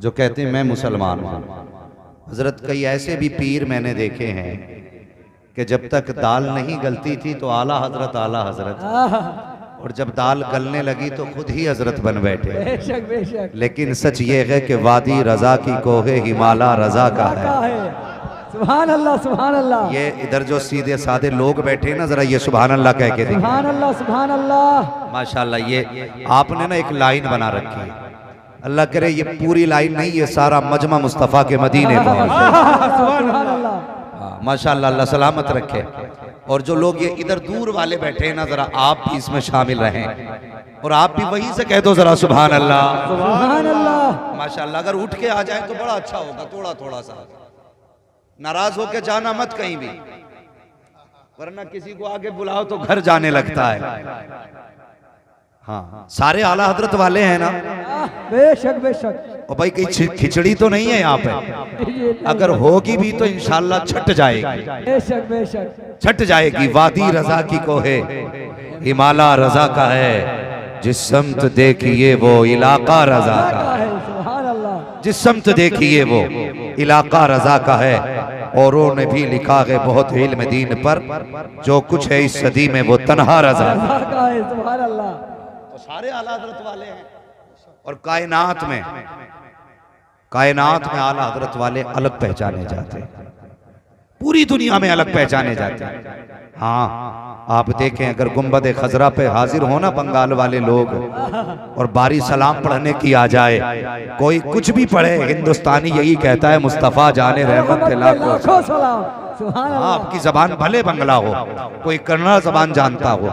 जो कहते हैं मैं मुसलमान हूँ। हजरत कई ऐसे भी पीर मैंने देखे हैं कि जब तक दाल नहीं गलती थी तो आला हजरत, और जब दाल गलने लगी तो खुद ही हजरत बन बैठे। बेशक बेशक। लेकिन सच ये है कि वादी रजा की कोहे हिमालय रजा का है। सुभान अल्लाह सुभान अल्लाह। ये इधर जो सीधे साधे लोग बैठे ना, जरा ये सुभान अल्लाह कह के देखिए। सुभान अल्लाह सुभान अल्लाह। माशाल्लाह, ये आपने ना एक लाइन बना रखी है, अल्लाह करे ये पूरी लाइन नहीं, ये सारा मजमा मुस्तफ़ा के मदीने पर। माशाल्लाह, अल्लाह सलामत रखे। और जो लोग ये इधर दूर वाले बैठे हैं ना, जरा आप भी इसमें शामिल रहें और आप भी वहीं से कह दो जरा सुभान अल्लाह सुभान अल्लाह। माशाल्लाह। अगर उठ के आ जाए तो बड़ा अच्छा होगा, थोड़ा थोड़ा सा। नाराज होके जाना मत कहीं भी, वरना किसी को आगे बुलाओ तो घर जाने लगता है। हाँ, सारे आला हजरत वाले हैं ना? बेशक बेशक। और भाई कहीं खिचड़ी तो नहीं है यहाँ पे? अगर होगी भी तो इंशाल्लाह छट जाएगी। बेशक बेशक छट जाएगी। वादी रजा की कोहे हिमालय रजा का है, जिस समत देखिए वो इलाका रजा का है। सुभान अल्लाह। जिस समत देखिए वो इलाका रजा का है। औरों ने भी लिखा है बहुत इल्म दीन पर, जो कुछ है इस सदी में वो तन्हा रजा का है। सुभान अल्लाह। तो सारे आला हजरत वाले हैं। और कायनात में आला हजरत वाले अलग पहचाने जाते हैं, पूरी दुनिया में अलग पहचाने जाते हैं। हाँ, आप देखें अगर गुंबद खजरा पे हाजिर हो ना बंगाल वाले लोग, और बारी सलाम पढ़ने की आ जाए, कोई कुछ भी पढ़े, हिंदुस्तानी यही कहता है मुस्तफ़ा जाने रहमत के लाखों सलाम। हाँ, आपकी जबान भले बंगला हो, कोई कन्नड़ जबान जानता हो,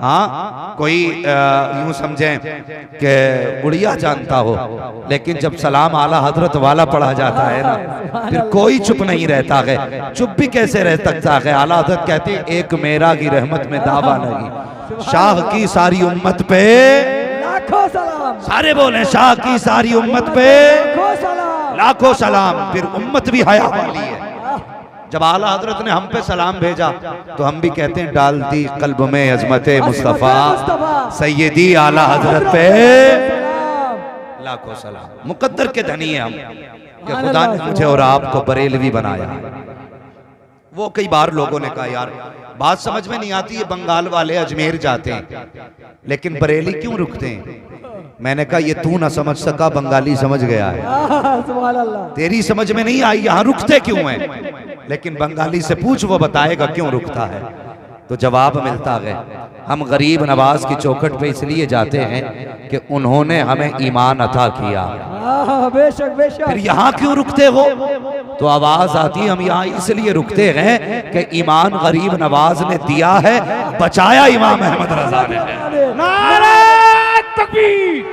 हाँ कोई यूं समझें कि उड़िया जानता हो, लेकिन जब सलाम आला हजरत वाला पढ़ा जाता है ना, फिर कोई चुप नहीं रहता है। चुप भी कैसे रह सकता है? आला हजरत कहते हैं एक मेरा की रहमत में दावा नहीं, शाह की सारी उम्मत पे लाखों सलाम। सारे बोले शाह की सारी उम्मत पे लाखों सलाम। फिर उम्मत भी हया वाली है। जब आला हजरत ने हम पे सलाम भेजा तो हम भी कहते हैं डाल दी कल्ब में अजमते मुस्तफा सैयदी आला हजरत पे लाखों सलाम। मुकद्दर के धनी है हम कि खुदा ने मुझे और आपको बरेलवी बनाया। वो कई बार लोगों ने कहा यार बात समझ में नहीं आती है, बंगाल वाले अजमेर जाते हैं लेकिन बरेली क्यों रुकते हैं? मैंने कहा ये तू ना समझ सका, बंगाली समझ गया है। तेरी समझ में नहीं आई यहाँ रुकते क्यों हैं, लेकिन बंगाली से पूछ, वो बताएगा क्यों रुकता है। तो जवाब मिलता है हम गरीब नवाज की चौखट पे इसलिए जाते हैं कि उन्होंने हमें ईमान अता किया। बेशक बेशक। फिर यहाँ क्यों रुकते हो? तो आवाज आती हम यहाँ इसलिए रुकते हैं कि ईमान गरीब नवाज ने दिया है, बचाया इमाम अहमद रजा ने। नारे तकबीर,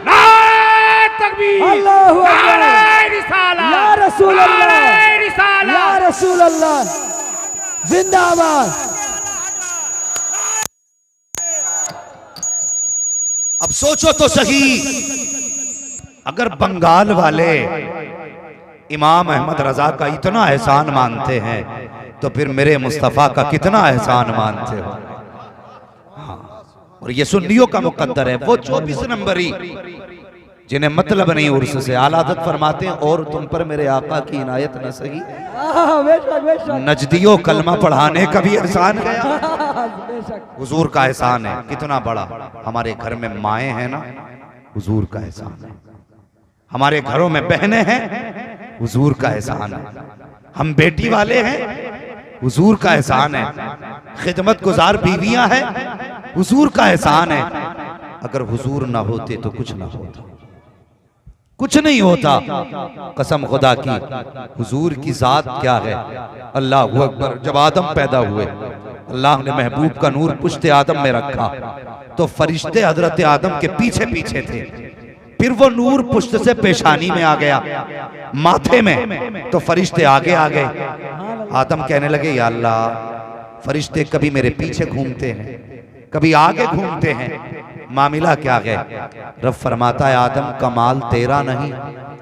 नारे तकबीर, अल्लाहु अकबर, नारे रिसाला, या रसूल अल्लाह, नारे रिसाला, या रसूल अल्लाह, जिंदाबाद। अब सोचो तो सही, अगर बंगाल वाले इमाम अहमद रजा का इतना एहसान मानते हैं तो फिर मेरे मुस्तफ़ा का कितना एहसान मानते हो। हाँ, और ये सुन्नियों का मुकद्दर है, वो 24 नंबरी जिन्हें मतलब नहीं उर्स से। आला हज़रत फरमाते हैं और तुम पर मेरे आका की इनायत न सही, नजदियों कलमा पढ़ाने का भी एहसान गया। हुजूर का एहसान है कितना बड़ा। हमारे घर में माएँ हैं ना, हुजूर का एहसान है। हमारे घरों में बहनें हैं, हुजूर का एहसान है। हम बेटी वाले हैं, हुजूर का एहसान है। खिदमत गुजार बीवियां हैं, हुजूर का एहसान है। अगर हुजूर ना होते तो कुछ ना होता, कुछ नहीं होता। कसम खुदा की, हुजूर की जात क्या है। अल्लाह अकबर। जब आदम पैदा हुए, अल्लाह ने महबूब का नूर पुश्ते आदम में रखा तो फरिश्ते हजरत आदम के पीछे पीछे थे। फिर वो नूर पुश्त से पेशानी में आ गया, माथे में, तो फरिश्ते आगे आ गए। आदम कहने लगे या अल्लाह, फरिश्ते कभी मेरे पीछे घूमते हैं, कभी आगे घूमते हैं, मामला क्या है? रब फरमाता है आदम कमाल तेरा नहीं,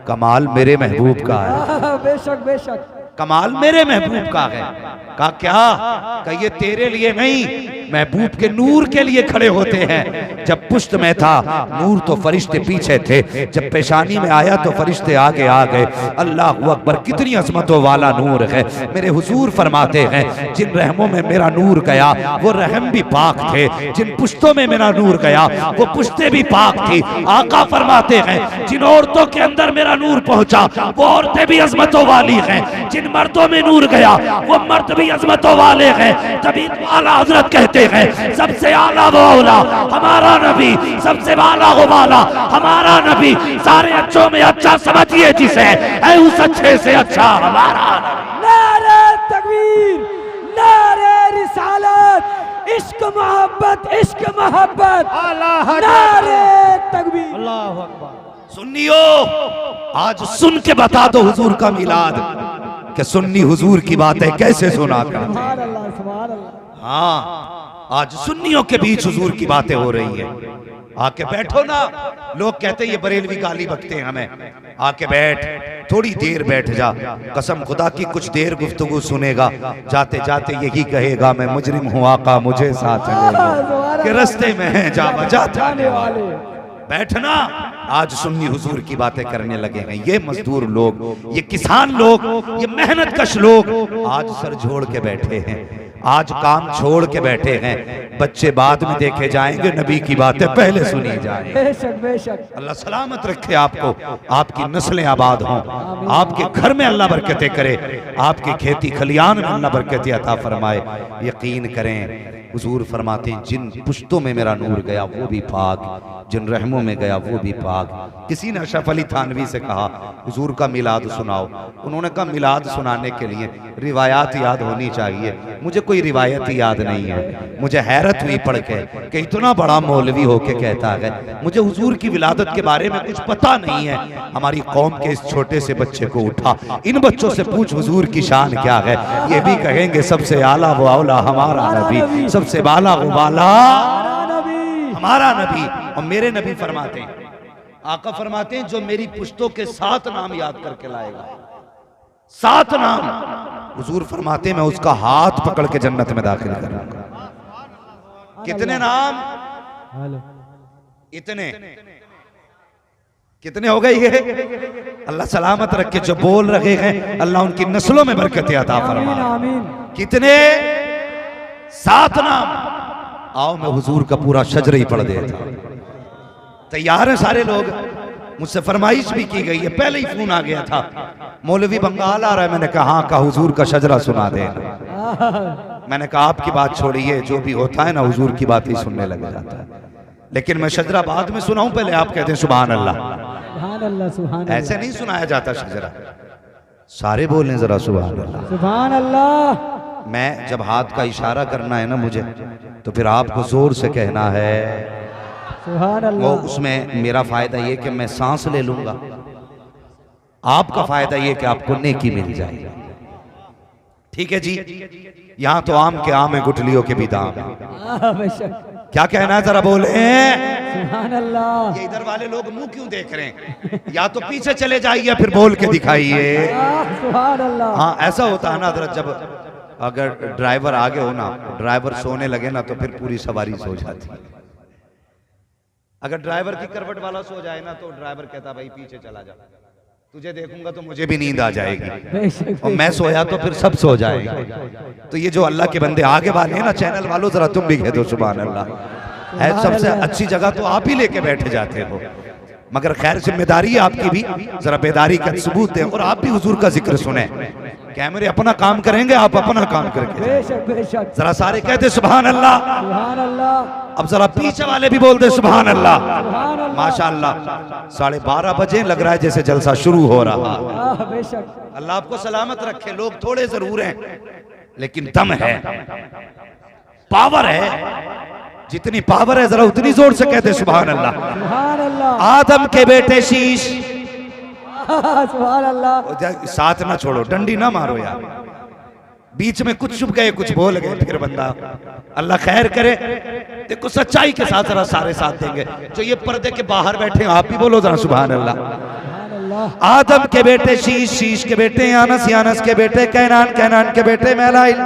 कमाल मेरे महबूब का है। बेशक बेशक। कमाल मेरे महबूब का है। कहा क्या? कहा ये तेरे लिए नहीं, महबूब के नूर के लिए खड़े होते हैं। जब पुश्त में था नूर तो फरिश्ते पीछे थे, जब पेशानी में आया तो फरिश्ते आगे आ गए। अल्लाह अकबर, कितनी अजमतों वाला नूर है। मेरे हुजूर फरमाते हैं जिन रहमों में मेरा नूर गया वो रहम भी पाक थे, जिन पुश्तों में मेरा नूर गया वो पुश्ते भी पाक थी। आका फरमाते हैं जिन औरतों के अंदर मेरा नूर पहुंचा वो औरतें भी अजमतों वाली हैं, जिन मर्दों में नूर गया वो मर्द भी अजमतों वाले हैं। तभी आला हजरत कहते हैं सबसे आला वो औला हमारा नबी, सबसे वाला वो वाला हमारा नबी, सारे अच्छों में अच्छा समझिए जिसे, ऐ उस अच्छे से अच्छा हमारा नबी। नारे तकबीर, नारे रिसालत, इश्क मोहब्बत, इश्क मोहब्बत, अल्लाह नारे तकबीर। अल्लाह अकबर। सुन्नियो आज सुन के बता दो हुजूर का मिलाद, कि सुन्नी हुजूर की बातें कैसे सुना करते। सुभान अल्लाह, सुभान अल्लाह। हाँ, आज सुन्नियों के बीच हुजूर की बातें हो रही है। आके बैठो ना, लोग कहते हैं ये बरेलवी गाली बकते हैं हमें। आके बैठ, थोड़ी देर बैठ जा, कसम खुदा की कुछ देर गुफ्तगू सुनेगा, जाते जाते यही कहेगा मैं मुजरिम हूँ आका मुझे साथ ले लो, कि रास्ते में है जा बजा जाने वाले। बैठना, आज सुन्नी हुजूर की बातें करने लगे हैं। ये मजदूर लोग, ये किसान लोग, ये मेहनत कश लोग आज सर जोड़ के बैठे हैं, आज काम छोड़ के बैठे हैं। बच्चे बाद में देखे जाएंगे, नबी की बातें पहले सुनी जाएंगी। बेशक बेशक। अल्लाह सलामत रखे आपको, आपकी नस्लें आबाद हों, आपके घर में अल्लाह बरकतें करे, आपकी खेती खलियान में अल्लाह बरकतें अता फरमाए। यकीन करें हुजूर फरमाते हैं जिन पुश्तों में मेरा नूर गया वो भी पाक, जिन रहमों में गया वो भी पाक। किसी ने अशरफ अली थानवी से कहा हुजूर का मिलाद सुनाओ, उन्होंने कहा मिलाद सुनाने के लिए रिवायात याद होनी चाहिए। मुझे कोई रिवायत याद नहीं है। मुझे हैरत हुई पढ़ के कि इतना बड़ा मौलवी होके कहता है मुझे हुजूर की विलादत के बारे में कुछ पता नहीं है। हमारी कौम के इस छोटे से बच्चे को उठा, इन बच्चों से पूछ हुजूर की शान क्या है, ये भी कहेंगे सबसे आला वो औला हमारा नबी, सबसे बाला वो बाला हमारा नबी। और मेरे नबी फरमाते हैं, आका फरमाते हैं जो मेरी पुश्तों के 7 नाम याद करके लाएगा, 7 नाम, हुजूर फरमाते हैं मैं उसका हाथ पकड़ के जन्नत में दाखिल करूंगा। कितने नाम? इतने कितने हो गए ये? अल्लाह सलामत रखे। जो बोल रहे हैं अल्लाह उनकी नस्लों में बरकत अता फरमाए। कितने? 7 नाम। आओ मैं हुजूर का पूरा शजर ही पढ़ देता। तैयार है सारे लोग? मुझसे फरमाइश भी की गई है, पहले ही फोन आ गया था मौलवी बंगाल आ रहा है। मैंने कहा हाँ का हुजूर का शजरा सुना देना। मैंने कहा आपकी बात छोड़िए, जो भी होता है ना हुजूर की बात ही सुनने लग जाता है। लेकिन मैं शजरा बाद में सुनाऊं, पहले आप कहते हैं सुभान अल्लाह। सुभान अल्लाह, सुभान अल्लाह। ऐसे नहीं सुनाया जाता शजरा, सारे बोलें जरा सुभान अल्लाह। सुभान अल्लाह। मैं जब हाथ का इशारा करना है ना मुझे, तो फिर आपको जोर से कहना है सुभान वो। अल्लाह। उसमें मेरा फायदा ये कि मैं सांस ले लूंगा, आपका फायदा ये कि आपको नेकी मिल जाएगी। ठीक है जी? यहाँ तो आम के आम है, गुठलियों के भी दाम है। बेशक। क्या कहना है जरा बोले? सुभान अल्लाह। ये इधर वाले लोग मुंह क्यों देख रहे हैं? या तो पीछे चले जाइए फिर बोल के दिखाइए। सुभान अल्लाह। हाँ ऐसा होता है ना हजरत, जब अगर ड्राइवर आगे हो ना, ड्राइवर सोने लगे ना तो फिर पूरी सवारी सो जाती है। अगर ड्राइवर की करवट वाला सो जाए ना तो ड्राइवर कहता भाई पीछे चला जा, तुझे देखूंगा तो मुझे भी नींद आ जाएगी, और मैं सोया तो फिर सब सो जाएगा। तो ये जो अल्लाह के बंदे आगे वाले हैं ना, चैनल वालों जरा तुम भी कह दो सुभान अल्लाह। है सबसे अच्छी जगह तो आप ही लेके बैठे जाते हो, मगर खैर जिम्मेदारी है आपकी भी, जरा बेदारी का सबूत दें और आप भी हुजूर का जिक्र सुने। कैमरे अपना काम करेंगे, आप अपना काम करके बेशक बेशक। जरा सारे कहते सुभान अल्लाह। सुभान अल्लाह। अब जरा पीछे वाले भी बोलते सुभान अल्लाह। सुभान अल्लाह। माशाअल्लाह 12:30 बजे लग रहा है जैसे जलसा शुरू हो रहा। बेशक। अल्लाह आपको सलामत रखे। लोग थोड़े जरूर हैं लेकिन दम है, पावर है। जितनी पावर है जरा उतनी जोर से कहते सुभान अल्लाह। सुभान अल्लाह। आदम के बेटे शीश। सुभान अल्लाह। साथ ना छोड़ो, डंडी ना मारो यार। बीच में कुछ चुप गए, कुछ बोल गए, फिर बंदा अल्लाह खैर करे। देखो सच्चाई के साथ जरा सारे साथ देंगे। जो ये पर्दे के बाहर बैठे आप भी बोलो जरा सुभान अल्लाह। आदम के बेटे शीश, शीश के बेटे यानस, यानस के बेटे कैनान, कैनान के बेटे मैलाइल,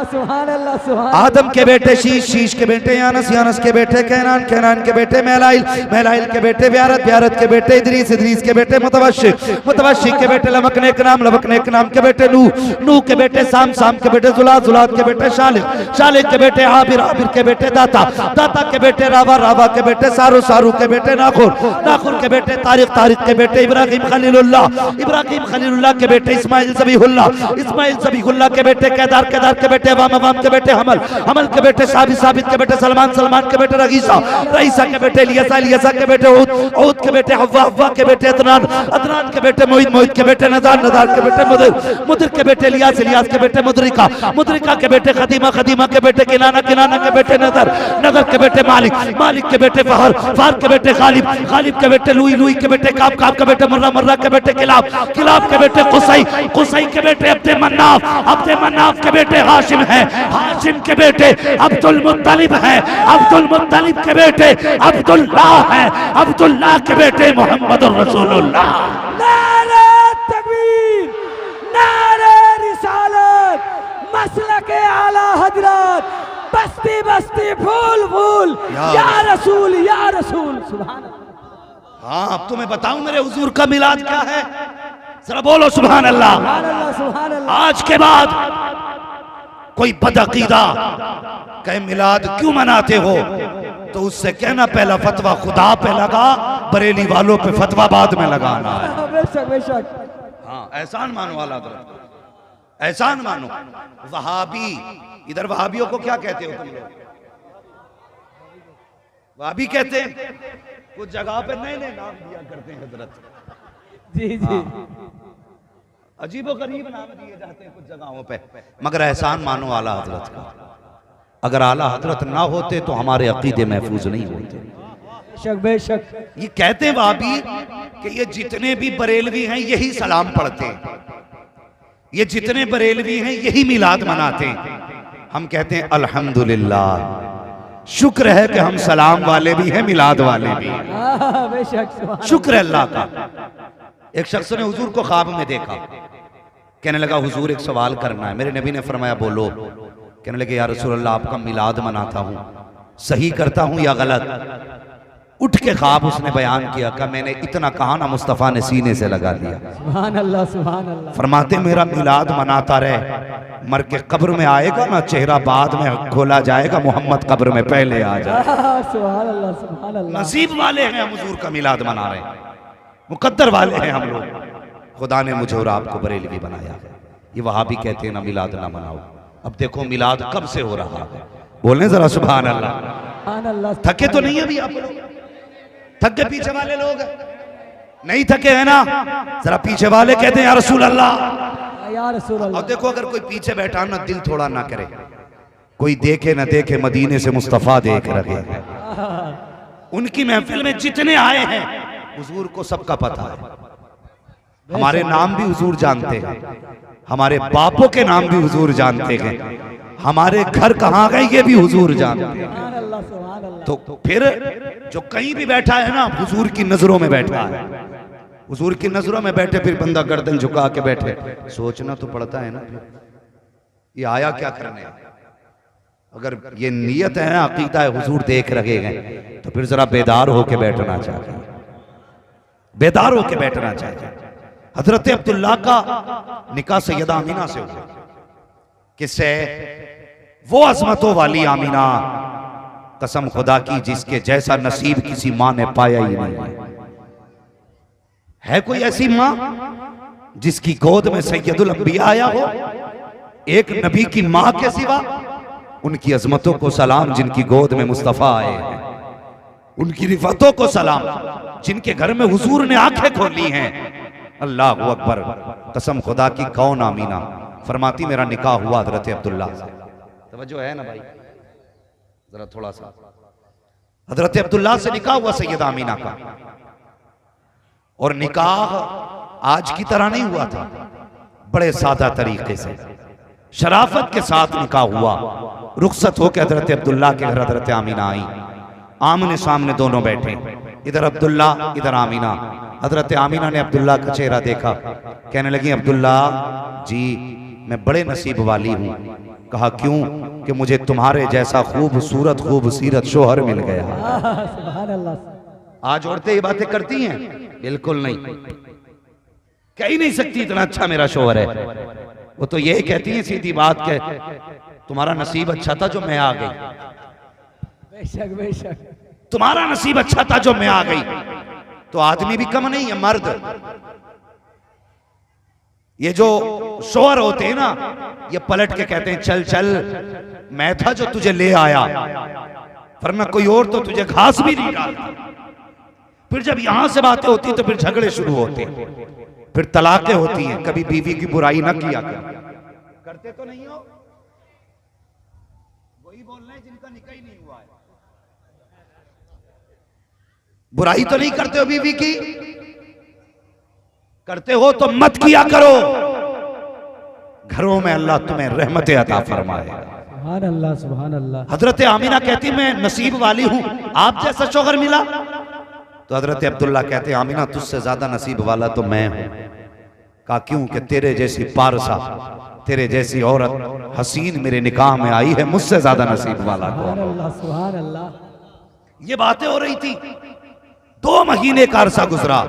सुभान अल्लाह सुभान आदम के बेटे शीश, शीश के बेटे यानस, यानस के बेटे कैनान, कैनान के बेटे महलाइल, महलाइल के बेटे ब्यारत, ब्यारत के बेटे इदरीस, इदरीस के बेटे मुतवशिक, मुतवशिक के बेटे लबकने के नाम, लबकने के नाम के बेटे नूह, नूह के बेटे साम, साम के बेटे जुलाद, जुलाद के बेटे शालिक, शालिक के बेटे आबिर, आबिर के बेटे दाता, दाता के बेटे रावा, रावा के बेटे सारू, सारू के बेटे नाखुर, नाखुर के बेटे तारिक, तारिक के बेटे इब्राहिम खलीलुल्लाह, इब्राहिम खलीलुल्लाह के बेटे इस्माइल ज़बीहुल्लाह, इस्माइल ज़बीहुल्लाह के बेटे केदार, केदार के बेटे अवाम, अवाम के बेटे हमल, हमल के बेटे साबित, साबित के बेटे सलमान, सलमान के बेटे रईसा, रईसा के बेटे इलियासा, इलियासा के बेटे ऊद, ऊद के बेटे हव्वा, हव्वा के बेटे अदनान, अदनान के बेटे मोहित, मोहित के बेटे नज़ार, नज़ार के बेटे मुदिर, मुदिर के बेटे इलियास, इलियास के बेटे मुदरिका, मुदरिका के बेटे खदीमा, खदीमा के बेटे किनाना, किनाना के बेटे नज़र, नज़र के बेटे मालिक, मालिक के बेटे फहर, फहर के बेटे गालिब, गालिब के बेटे लुई, लुई के बेटे काब, काब के बेटे मुर्रा, मुर्रा के बेटे किलाब, किलाब के बेटे कुसई, कुसई के बेटे अब्दे मन्नाफ, अब्दे मन्नाफ के बेटे हाशिम है, हाशिम के बेटे अब्दुल मुत्तलिब है, अब्दुल मुत्तलिब के बेटे अब्दुल्लाह है, अब्दुल्लाह के बेटे मोहम्मद रसूलुल्लाह। नारे तकबीर, नारे रिसालत, मसलके आला हजरत, बस्ती बस्ती फूल फूल, या रसूल या रसूल। सुभान अल्लाह। हाँ, अब तुम्हें बताऊं मेरे हुजूर का मिलाद क्या है, जरा बोलो सुभान अल्लाह। सुभान अल्लाह सुभान अल्लाह। आज के बाद कोई बदअकीदा कहे मिलाद क्यों मनाते हो, तो उससे कहना पहला फतवा खुदा पे लगा, बरेली वालों पे फतवा बाद में लगाना है। बेशक बेशक। हाँ, एहसान मानो वाला, एहसान मानो। वहाबी, इधर वहाबियों को क्या कहते हो तुम लोग? वहाबी कहते हैं, कुछ जगह पे नए नए नाम दिया करते हैं हजरत। जी जी। अजीबो गरीब नाम दिए जाते हैं कुछ जगहों पे, मगर एहसान मानो आला हजरत का। अगर आला हजरत ना होते तो हमारे अकीदे महफूज नहीं होते। बेशक बेशक। ये कहते हैं वहाबी कि ये जितने भी बरेलवी हैं यही सलाम पढ़ते हैं, ये जितने बरेलवी हैं यही मिलाद मनाते हैं। हम कहते हैं अल्हम्दुलिल्लाह, शुक्र है कि हम सलाम वाले भी हैं, मिलाद वाले भी हैं। बेशक शुक्र है अल्लाह का। एक शख्स ने हुजूर को ख्वाब में देखा, कहने लगा हुजूर एक सवाल करना है। मेरे नबी ने फरमाया बोलो। कहने लगे या रसूल अल्लाह, आपका मिलाद मनाता हूँ, सही करता हूँ या गलत? उठ के ख्वाब उसने बयान किया कि मैंने इतना कहा ना, मुस्तफ़ा ने सीने से लगा दिया। सुभान अल्लाह सुभान अल्लाह। फरमाते मेरा मिलाद मनाता रहे, मर के कब्र में आएगा ना, चेहरा बाद में खोला जाएगा, मोहम्मद कब्र में पहले आ जाए। सुभान अल्लाह सुभान अल्लाह। नसीब वाले हैं हम हुजूर का मिलाद मना रहे हैं, मुकद्दर वाले हैं हम लोग। खुदा ने मुझे और आपको बरेलवी बनाया। ये वहाबी कहते हैं ना मिलाद ना मनाओ। अब देखो मिलाद कब से हो रहा है, बोलने जरा सुभान अल्लाह। सुभान अल्लाह। थके तो नहीं अभी आप लोग? थक गए पीछे वाले लोग? नहीं थके है ना? जरा पीछे वाले कहते हैं या रसूल अल्लाह, या रसूल अल्लाह। और देखो अगर कोई पीछे बैठा ना, दिल थोड़ा ना करे, कोई देखे ना देखे, मदीने से मुस्तफ़ा देख रहे हैं। उनकी महफिल में जितने आए हैं हुजूर को सबका पता है। हमारे नाम भी हुजूर जानते हैं, हमारे बापों के नाम भी हुजूर जानते हैं, हमारे घर कहाँ गए ये भी हुजूर जानते हैं। सुभान अल्लाह सुभान अल्लाह। तो फिर जो कहीं भी बैठा है ना, हुजूर की नजरों में बैठा है। हुजूर की नजरों में बैठे फिर बंदा गर्दन झुका के बैठे, सोचना तो पड़ता है ना, ये आया क्या करने। अगर ये नियत है ना, अकीदा है, हुजूर देख रहे हैं, तो फिर जरा बेदार होके बैठना चाहिए, बेदार होके बैठना चाहिए। हजरत अब्दुल्ला का निकाह सैयदा आमीना से हुआ। किससे? वो अजमतों वाली आमीना, कसम खुदा की जिसके जैसा नसीब किसी माँ ने पाया ही नहीं है। कोई ऐसी माँ जिसकी गोद में सैयदुल अंबिया आया हो? एक नबी की माँ के सिवा उनकी अजमतों को सलाम जिनकी गोद में मुस्तफा आए हैं, उनकी रिफतों को सलाम जिनके घर में हुजूर ने आंखें खोली हैं। अल्लाह अकबर, कसम खुदा की। कौन आमीना? फरमाती मेरा निकाह हुआ हजरत अब्दुल्ला से। तवज्जो है ना भाई, जरा थोड़ा सा। हजरत अब्दुल्ला से निकाह हुआ सैयदा आमीना का, और निकाह आज की तरह नहीं हुआ था, बड़े सादा तरीके से शराफत के साथ निकाह हुआ। रुखसत होकर हजरत अब्दुल्ला के घर हजरत आमीना आई, आमने सामने दोनों बैठे, इधर अब्दुल्ला इधर आमीना। हजरत आमीना ने अब्दुल्ला का चेहरा देखा, कहने लगी अब्दुल्ला जी मैं बड़े नसीब वाली हूँ, कहा क्यों? कि मुझे तुम्हारे जैसा खूबसूरत खूबसीरत शोहर मिल गया। सुभान अल्लाह। आज औरतें ये बातें करती हैं? बिल्कुल नहीं, कह ही नहीं सकती इतना अच्छा मेरा शोहर है। वो तो यही कहती है सीधी बात के तुम्हारा नसीब अच्छा था जो मैं आ गई, बेशक बेशक। तुम्हारा नसीब अच्छा था जो मैं आ गई। तो आदमी भी कम नहीं है, मर्द। ये जो शोहर होते हैं ना, ये पलट के कहते हैं चल चल, मैं था जो तुझे ले आया, वरना कोई और तो तुझे घास भी नहीं डालता। फिर जब यहां से बातें होती तो फिर झगड़े शुरू होते, फिर तलाकें होती हैं। कभी बीवी की बुराई ना किया करते तो नहीं हो? वही बोल रहे हैं जिनका निकाह ही नहीं हुआ है। बुराई तो नहीं करते हो बीवी की? करते हो तो मत किया करो। घरों में अल्लाह तुम्हें रहमतें अता फरमाए। सुभान अल्लाह सुभान अल्लाह। हजरत आमीना कहती मैं नसीब वाली हूं, आप जैसा शौहर मिला। तो हजरत अब्दुल्ला कहते आमीना तुझसे ज्यादा नसीब वाला तो मैं हूं। कहा क्यों? कि तेरे जैसी पारसा, तेरे जैसी औरत हसीन मेरे निकाह में आई है, मुझसे ज्यादा नसीब वाला कौन? सुभान अल्लाह सुभान अल्लाह। ये बातें हो रही थी। 2 महीने का अरसा गुजरा,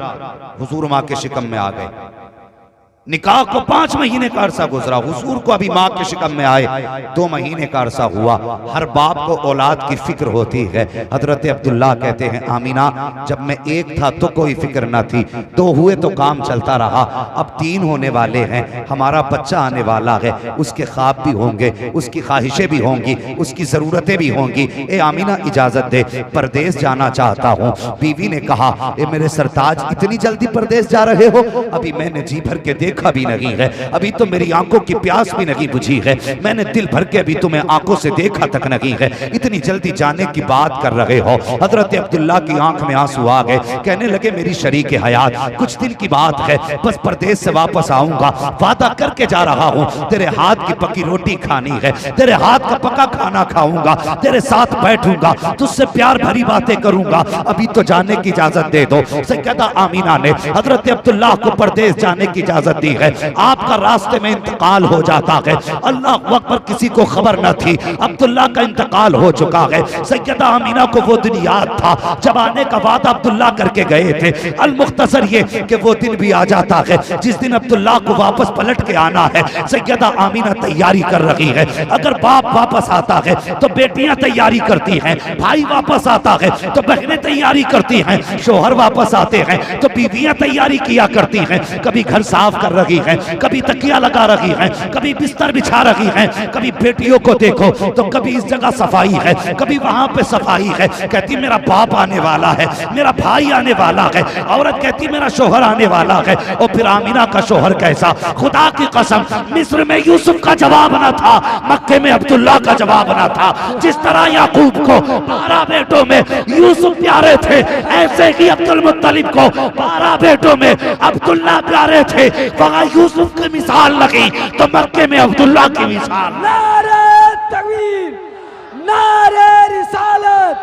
हुजूर माँ के शिकम में आ गए। निकाह को 5 महीने का अरसा गुजरा, हुजूर को अभी माँ के शिकम में आए 2 महीने का अरसा हुआ। हर बाप को औलाद की फिक्र होती है। हजरत अब्दुल्ला कहते हैं आमीना जब मैं एक था तो कोई फिक्र ना थी, 2 हुए तो काम चलता रहा, अब 3 होने वाले हैं, हमारा बच्चा आने वाला है, उसके ख्वाब भी होंगे, उसकी ख्वाहिशें भी होंगी, उसकी जरूरतें भी होंगी। ए आमीना इजाजत दे, परदेश जाना चाहता हूँ। बीवी ने कहा ए मेरे सरताज इतनी जल्दी परदेश जा रहे हो? अभी मैंने जी भर के देखा भी नहीं है, अभी तो मेरी आंखों की प्यास भी नहीं बुझी है, मैंने दिल भर के अभी तुम्हें आंखों से देखा तक नहीं है, इतनी जल्दी जाने की बात कर रहे हो? हजरत अब्दुल्ला की आंख में आंसू आ गए, कहने लगे मेरी शरीक हयात, कुछ दिन की बात है, बस परदेश से वापस आऊंगा, वादा करके जा रहा हूं, तेरे हाथ की पकी रोटी खानी है, तेरे हाथ का पका खाना खाऊंगा, तेरे साथ बैठूंगा, तुझसे प्यार भरी बातें करूंगा, अभी तो जाने की इजाजत दे दो। सैयदा आमीना ने हजरत अब्दुल्ला को परदेश जाने की इजाजत दी है। आपका रास्ते में इंतकाल हो जाता है, अल्लाह अकबर, किसी को खबर न थी अब्दुल्ला का इंतकाल हो चुका है। सैयदा आमीना को वो दिन याद था जब आने का वादा अब्दुल्ला करके गए थे। अल मुख्तसर ये कि वो दिन भी आ जाता है जिस दिन अब्दुल्ला को वापस पलट के आना है। सैयदा आमीना तैयारी कर रही है। अगर बाप वापस आता है तो बेटियां तैयारी करती हैं, भाई वापस आता है तो बहनें तैयारी करती हैं, शोहर वापस आते हैं तो बीवियां तैयारी किया करती हैं। कभी घर साफ कर रही है, कभी तकिया लगा रही है, कभी बिस्तर बिछा रही है, कभी बेटियों को देखो तो कभी इस जगह सफाई है, कभी वहां पे सफाई है। कहती मेरा बाप आने वाला है, मेरा भाई आने वाला है। औरत कहती मेरा शोहर आने वाला है। और फिर आमीना का शोहर कैसा, खुदा की कसम मिस्र में यूसुफ का जवाब ना था, मक्के में अब्दुल्ला का जवाब ना था। जिस तरह याकूब को 12 बेटों में यूसुफ प्यारे थे, ऐसे ही अब्दुल मुत्तलिब को 12 बेटों में अब्दुल्ला प्यारे थे। वहां यूसुफ की मिसाल लगी तो मक्के में अब्दुल्ला की मिसाल। नारे तकबीर, नारे रिसालत,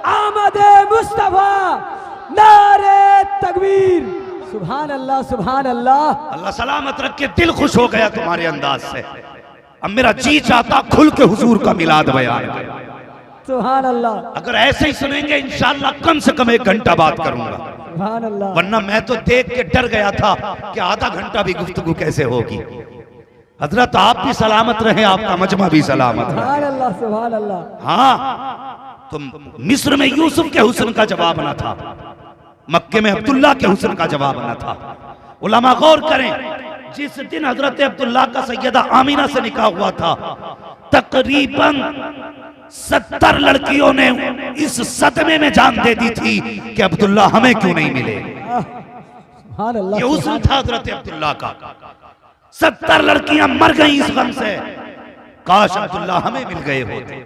आमदे मुस्तफा, नारे तकबीर। सुभान अल्लाह सुभान अल्लाह। अल्लाह सलामत रख के, दिल खुश हो गया तुम्हारे अंदाज से। अब मेरा जी चाहता खुल के हुजूर का मिलाद बयान करें। सुभान अल्लाह। अगर ऐसे ही सुनेंगे इंशाअल्लाह कम से कम 1 घंटा बात करूंगा, सुभान अल्लाह। वरना मैं तो देख के डर गया था कि आधा घंटा भी गुफ्तगू कैसे होगी। हजरत आप भी सलामत रहे, आपका मजमा भी सलामत रहे। सुभान अल्लाह सुभान अल्लाह। हाँ, तो मिस्र में यूसुफ के हुस्न का जवाब न था, मक्के में अब्दुल्ला के हुस्न का जवाब न था। उलमा गौर करें, जिस दिन हजरत अब्दुल्ला का सैयदा आमीना से निकाह हुआ था, तकरीबन 70 लड़कियों ने इस सदमे में जान दे दी थी कि अब्दुल्ला हमें क्यों नहीं मिले। सुभान अल्लाह। ये हुस्न था हजरत अब्दुल्ला का। 70 लड़कियां मर गई इस गम से, काश अब्दुल्ला हमें मिल गए होते।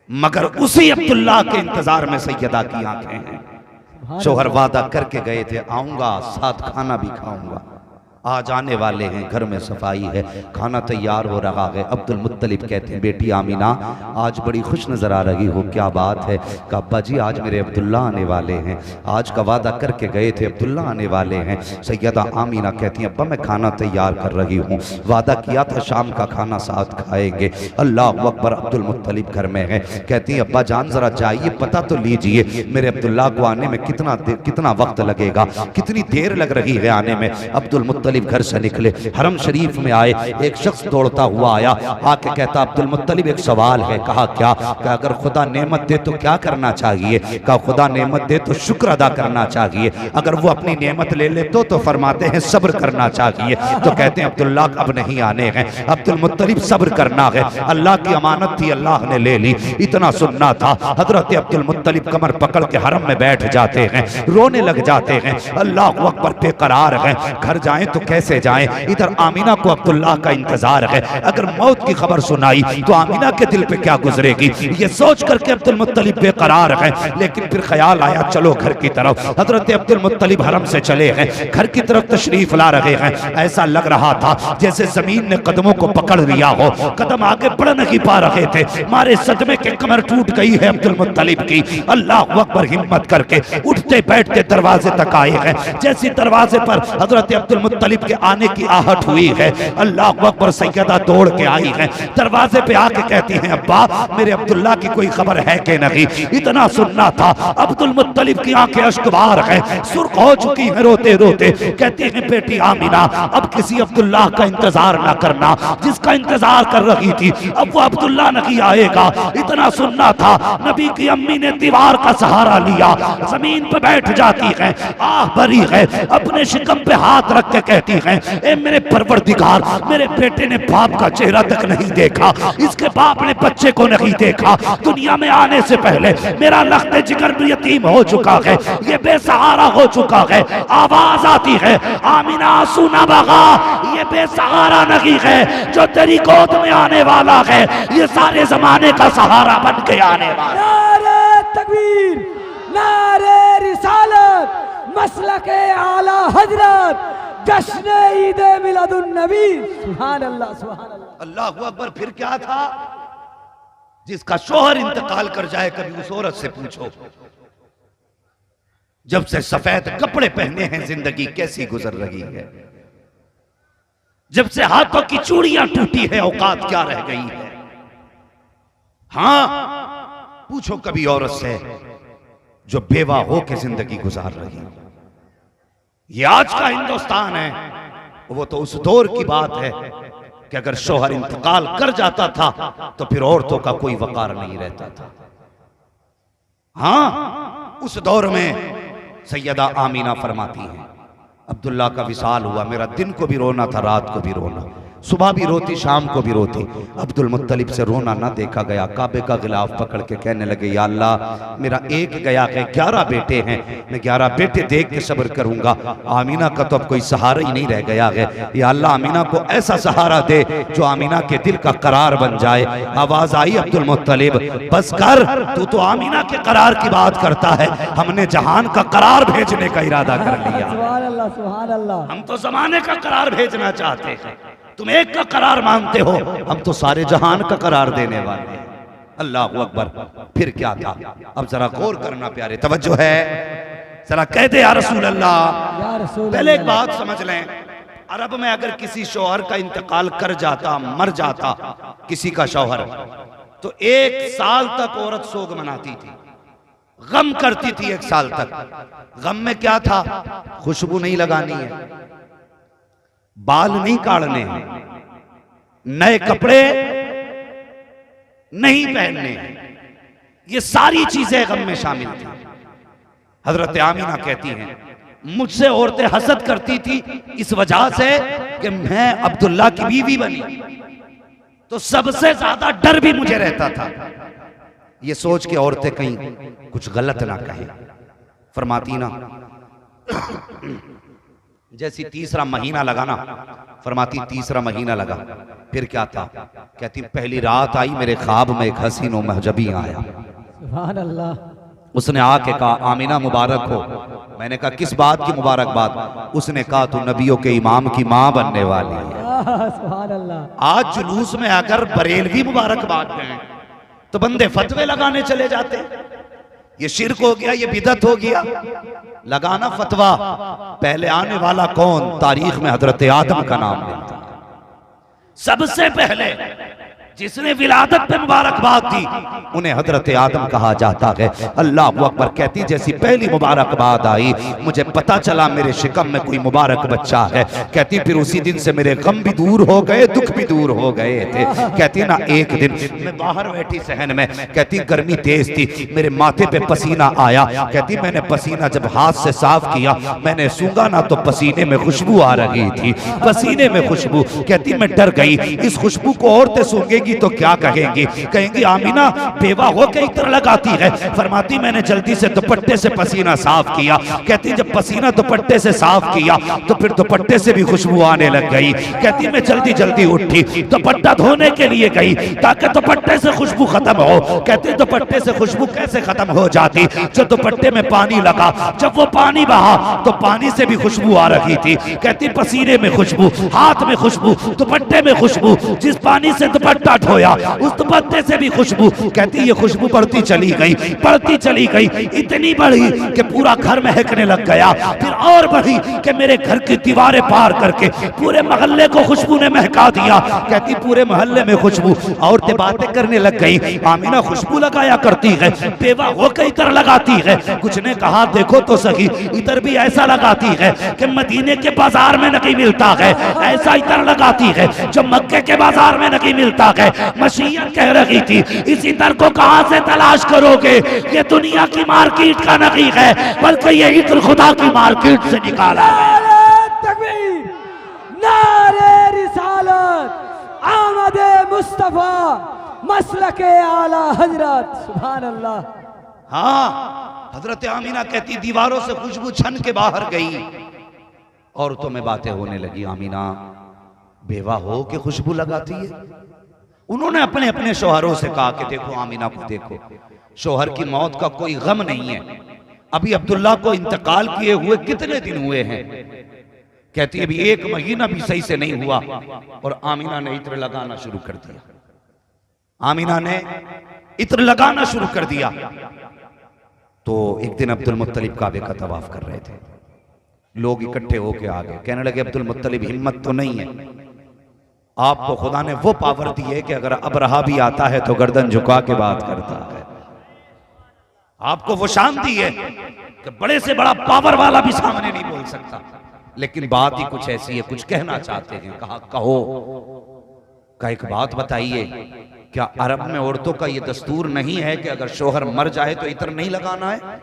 मगर उसी अब्दुल्ला के इंतजार में सैयदा की आंखें हैं। शोहर वादा करके गए थे आऊंगा, साथ खाना भी खाऊंगा, आज आने वाले हैं, घर में सफाई है, खाना तैयार हो रहा है। अब्दुल मुत्तलिब कहते हैं बेटी आमीना आज बड़ी खुश नजर आ रही हो, क्या बात है? कहा अब्बा जी आज मेरे अब्दुल्ला आने वाले हैं, आज का वादा करके गए थे, अब्दुल्ला आने वाले हैं। सैयदा आमीना कहती हैं अब्बा मैं खाना तैयार कर रही हूँ, वादा किया था शाम का खाना साथ खाएंगे। अल्लाह अकबर, अब्दुल मुत्तलिब घर में है। कहती है अब्बा जान जरा जाइए पता तो लीजिए मेरे अब्दुल्ला को आने में कितना वक्त लगेगा, कितनी देर लग रही है आने में। अब्दुल मुत्तलिब घर से निकले, हरम शरीफ में आए, एक शख्स दौड़ता हुआ आया, आके कहता अब्दुल मुत्तलिब एक सवाल है। कहा क्या? कहा अगर खुदा नेमत दे तो क्या करना चाहिए? कहा खुदा नेमत दे तो शुक्र अदा करना चाहिए, अगर वो अपनी नेमत ले ले तो फरमाते हैं सब्र करना चाहिए। तो कहते हैं अब्दुल्ला अब नहीं आने हैं। अब्दुल मुत्तलिब सब्र करना है, अल्लाह की अमानत थी अल्लाह ने ले ली, इतना सुनना था। हजरत अब्दुल मुत्तलिब कमर पकड़ के हरम में बैठ जाते हैं, रोने लग जाते हैं। अल्लाह अकबर बेकरार है, घर जाएं तो कैसे जाएं? इधर आमीना को अब्दुल्ला का इंतजार है, अगर मौत की खबर सुनाई तो आमीना के दिल पे क्या गुजरेगी, ये सोच करके अब्दुल मुत्तलिब बेकरार है। लेकिन फिर ख्याल आया चलो घर की तरफ। हजरत अब्दुल मुत्तलिब हरम से चले हैं, घर की तरफ तशरीफ ला रहे हैं। ऐसा लग रहा था जैसे जमीन ने कदमों को पकड़ लिया हो, कदम आगे बढ़ नहीं पा रहे थे, मारे सदमे के कमर टूट गई है अब्दुल मुत्तलिब की। अल्लाह अकबर, हिम्मत करके उठते बैठते दरवाजे तक आए हैं। जैसे दरवाजे पर हजरत अब्दुल मुत्तलिब के आने की आहट हुई है, अल्लाह अकबर, सैयदा दौड़ के आई है, दरवाजे पे आके कहती हैं अब्बा मेरे अब्दुल्ला की कोई खबर है कि नहीं? इतना सुनना था। अब्दुल मुत्तलिब की आंखें अश्कबार हैं, सुर्ख हो चुकी हैं रोते रोते। कहती हैं बेटी आमीना अब किसी अब्दुल्ला का इंतजार ना करना, जिसका इंतजार कर रही थी अब वो अब्दुल्ला नहीं आएगा। इतना सुनना था। नबी की अम्मी ने दीवार का सहारा लिया, जमीन पे बैठ जाती है, आह भरी है, अपने शिकम पे हाथ रख के कहती है ए मेरे परवरदिगार, मेरे बेटे ने बाप का चेहरा तक नहीं देखा, इसके बाप ने बच्चे को नहीं देखा, दुनिया में आने से पहले मेरा लख्ते जिगर यतीम हो चुका है, ये बेसहारा हो चुका है। आवाज आती है आमीना सुना बगा, ये बेसहारा नहीं है जो तेरी गोद में आने वाला है, ये सारे जमाने का सहारा बन के आने वाला। नारे तकबीर, नारे रिसालत, मसलके आला हजरत, जश्न ईद मिलादुन नबी। सुभान अल्लाह, सुभान अल्लाह। अल्लाह अकबर। फिर क्या था? जिसका शोहर इंतकाल कर जाए कभी उस औरत से पूछो जब से सफेद कपड़े पहने हैं जिंदगी कैसी गुजर रही है, जब से हाथों की चूड़ियां टूटी है औकात क्या रह गई है। हाँ पूछो कभी औरत से जो बेवा हो के जिंदगी गुजार रही है। ये आज का हिंदुस्तान है, वो तो उस दौर की बात है कि अगर शोहर इंतकाल कर जाता था तो फिर औरतों का कोई वकार नहीं रहता था। हाँ उस दौर में सैयदा आमीना फरमाती हैं अब्दुल्ला का विसाल हुआ, मेरा दिन को भी रोना था रात को भी रोना, सुबह भी रोती शाम को भी रोती। अब्दुल मुत्तलिब से रोना ना देखा गया, काबे का गिलाफ पकड़ के कहने लगे या अल्लाह मेरा एक गया है, 11 बेटे हैं, मैं 11 बेटे देख के सब्र करूंगा, आमीना का तो अब कोई सहारा ही नहीं रह गया है। या अल्लाह आमीना को ऐसा सहारा दे जो आमीना के दिल का करार बन जाए। आवाज आई अब्दुल मुत्तलिब बस कर, तू तो आमीना के करार की बात करता है, हमने जहान का करार भेजने का इरादा कर लिया। सुभान अल्लाह, सुभान अल्लाह। हम तो जमाने का करार भेजना चाहते हैं, तुम एक का करार मांगते हो, हम तो सारे जहान का करार देने वाले हैं। अल्लाह अकबर। फिर क्या था? अब जरा गौर करना प्यारे, तवज्जो है, जरा कह दे या रसूल अल्लाह। या रसूल पहले एक बात समझ लें, अरब में अगर किसी शौहर का इंतकाल कर जाता, मर जाता किसी का शौहर, तो 1 साल तक औरत सोग मनाती थी, गम करती थी 1 साल तक। गम में क्या था? खुशबू नहीं लगानी है, बाल नहीं काटने हैं, नए कपड़े नहीं पहनने, ये सारी चीजें गम में शामिल थी। हजरत आमीना कहती हैं मुझसे औरतें हसद करती थी इस वजह से कि मैं अब्दुल्ला की बीवी बनी, तो सबसे ज्यादा डर भी मुझे रहता था, ये सोच के औरतें कहीं कुछ गलत ना कहें। फरमाती ना जैसी तीसरा महीना लगा ना, फरमाती तीसरा महीना लगा, फिर क्या था? कहती पहली रात आई मेरे ख्वाब में एक हसीन महजबी आया, सुभान अल्लाह। उसने आके कहा आमीना मुबारक हो, मैंने कहा किस बात की मुबारकबाद? उसने कहा तू नबियों के इमाम की मां बनने वाली है। सुभान अल्लाह। आज जुलूस में अगर बरेलवी मुबारकबाद दें तो बंदे फतवे लगाने चले जाते। ये शिर्क हो गया, ये बिदत हो गया, लगाना फतवा। पहले आने वाला कौन? तारीख में हजरत आदम का नाम मिलता है। सबसे पहले जिसने विलादत पे मुबारकबाद दी उन्हें हजरत आदम कहा जाता है। अल्लाह अकबर। कहती जैसी पहली मुबारकबाद आई मुझे पता चला मेरे शिकम में कोई मुबारक बच्चा है। कहती फिर उसी दिन से मेरे गम भी दूर हो गए, दुख भी दूर हो गए थे। कहती ना एक दिन मैं बाहर बैठी सहन में, कहती गर्मी तेज थी, मेरे माथे पे पसीना आया। कहती मैंने पसीना जब हाथ से साफ किया, मैंने सूंघा ना तो पसीने में खुशबू आ रही थी, पसीने में खुशबू। कहती मैं डर गई, इस खुशबू को औरतें सूंघेंगी तो क्या कहेंगी? कहेंगी आमीना बेवा हो के इत्र लगाती है। फरमाती मैंने जल्दी से दुपट्टे से पसीना साफ किया। कहती जब पसीना दुपट्टे से साफ किया तो फिर दुपट्टे से भी खुशबू आने लग गई। कहती मैं जल्दी जल्दी उठी, दुपट्टा धोने के लिए गई ताकि दुपट्टे से खुशबू खत्म हो। कहती दुपट्टे से खुशबू कैसे खत्म हो जाती? जब दुपट्टे में पानी लगा, जब वो पानी बहा तो पानी से भी खुशबू आ रही थी। कहती पसीने में खुशबू, हाथ में खुशबू, दुपट्टे में खुशबू, जिस पानी से दुपट्टा धोया उस दुपट्टे से भी खुशबू। कहती ये खुशबू बढ़ती चली गई, बढ़ती चली गई, इतनी बढ़ी कि पूरा घर महकने लग गया। फिर और बढ़ी कि मेरे घर की दीवारें पार करके पूरे मोहल्ले को खुशबू ने महका दिया। कहती पूरे मोहल्ले में खुशबू। औरतें बातें करने लग गई, आमीना खुशबू लगाया करती है, बेवा होकर इतर लगाती है। कुछ ने कहा देखो तो सही, इतर भी ऐसा लगाती है कि मदीने के बाजार में नहीं मिलता है, ऐसा इतर लगाती है जो मक्के के बाजार में नहीं मिलता है। मशीयत कह रही थी इस इतर को कहां से तलाश करोगे? ये दुनिया की मार्केट का नहीं है, बल्कि ये इत्र खुदा की मार्केट से निकाला है। नारे तकबीर, नारे रिसालत, आमदे मुस्तफा, मसलके आला हजरत। सुभान अल्लाह। हाँ, हजरत आमीना कहती दीवारों से खुशबू छन के बाहर गई। औरतों में बातें होने लगी, आमीना बेवा हो के खुशबू लगाती है। उन्होंने अपने अपने शोहरों से कहा कि देखो आमीना को देखो, शोहर की मौत का कोई गम नहीं है। अभी अब्दुल्ला को इंतकाल किए हुए कितने दिन हुए हैं? कहती है अभी 1 महीना भी सही से नहीं हुआ और आमीना ने इत्र लगाना शुरू कर दिया। आमीना ने इत्र लगाना शुरू कर दिया। तो एक दिन अब्दुल मुत्तलिब काबे का तवाफ कर रहे थे, लोग इकट्ठे होके आ गए, कहने लगे अब्दुल मुत्तलिब हिम्मत तो नहीं है, आपको खुदा ने वो पावर दी है कि अगर अबरहा भी आता है तो गर्दन झुका के बात करता है। आपको वो शान दी है कि बड़े से बड़ा पावर वाला भी सामने नहीं बोल सकता। लेकिन बात ही कुछ ऐसी है, कुछ कहना चाहते हैं। कहा कहो का एक बात बताइए, क्या अरब में औरतों का ये दस्तूर नहीं है कि अगर शोहर मर जाए तो इत्र नहीं लगाना है?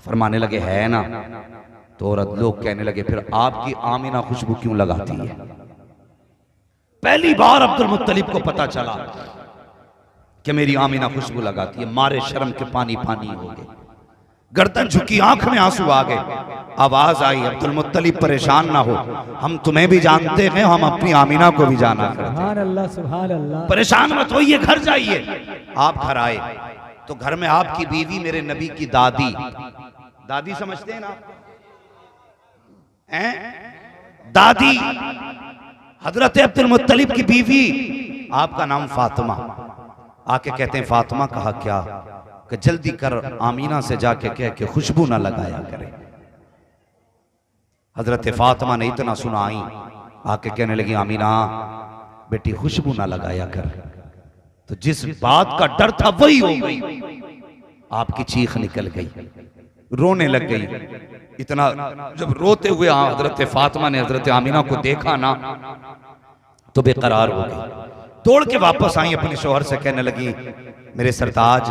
फरमाने लगे है ना। तो औरत लोग कहने लगे फिर आपकी आमीना खुशबू क्यों लगाती है? पहली बार अब्दुल मुत्तलिब को पता चला कि मेरी आमीना खुशबू लगाती है। मारे शर्म के पानी पानी हो गए, गर्दन झुकी, आंख में आंसू आ गए। आवाज आई अब्दुल मुत्तलिब परेशान ना हो, हम तुम्हें भी जानते हैं, हम अपनी आमीना को भी जाना करते हैं। सुभान अल्लाह, सुभान अल्लाह। परेशान मत होइए, घर जाइए। आप घर आए तो घर में आपकी बीवी मेरे नबी की दादी, दादी समझते हैं ना दादी हजरत अब्दुल मुत्तलिब की बीवी, आपका नाम फातिमा। आके कहते हैं फातिमा कहा क्या? कि जल्दी कर आमीना से जाके कह के खुशबू ना लगाया करे। हजरत फातिमा ने इतना सुना, आई आके कहने लगी आमीना बेटी खुशबू ना लगाया कर। तो जिस बात का डर था वही हो गई, आपकी चीख निकल गई, रोने लग गई। इतना जब रोते हुए हजरत फातिमा ने हजरत आमीना को देखा ना तो बेकरार हो गई, दौड़ के वापस आई, अपने शोहर से कहने लगी मेरे सरताज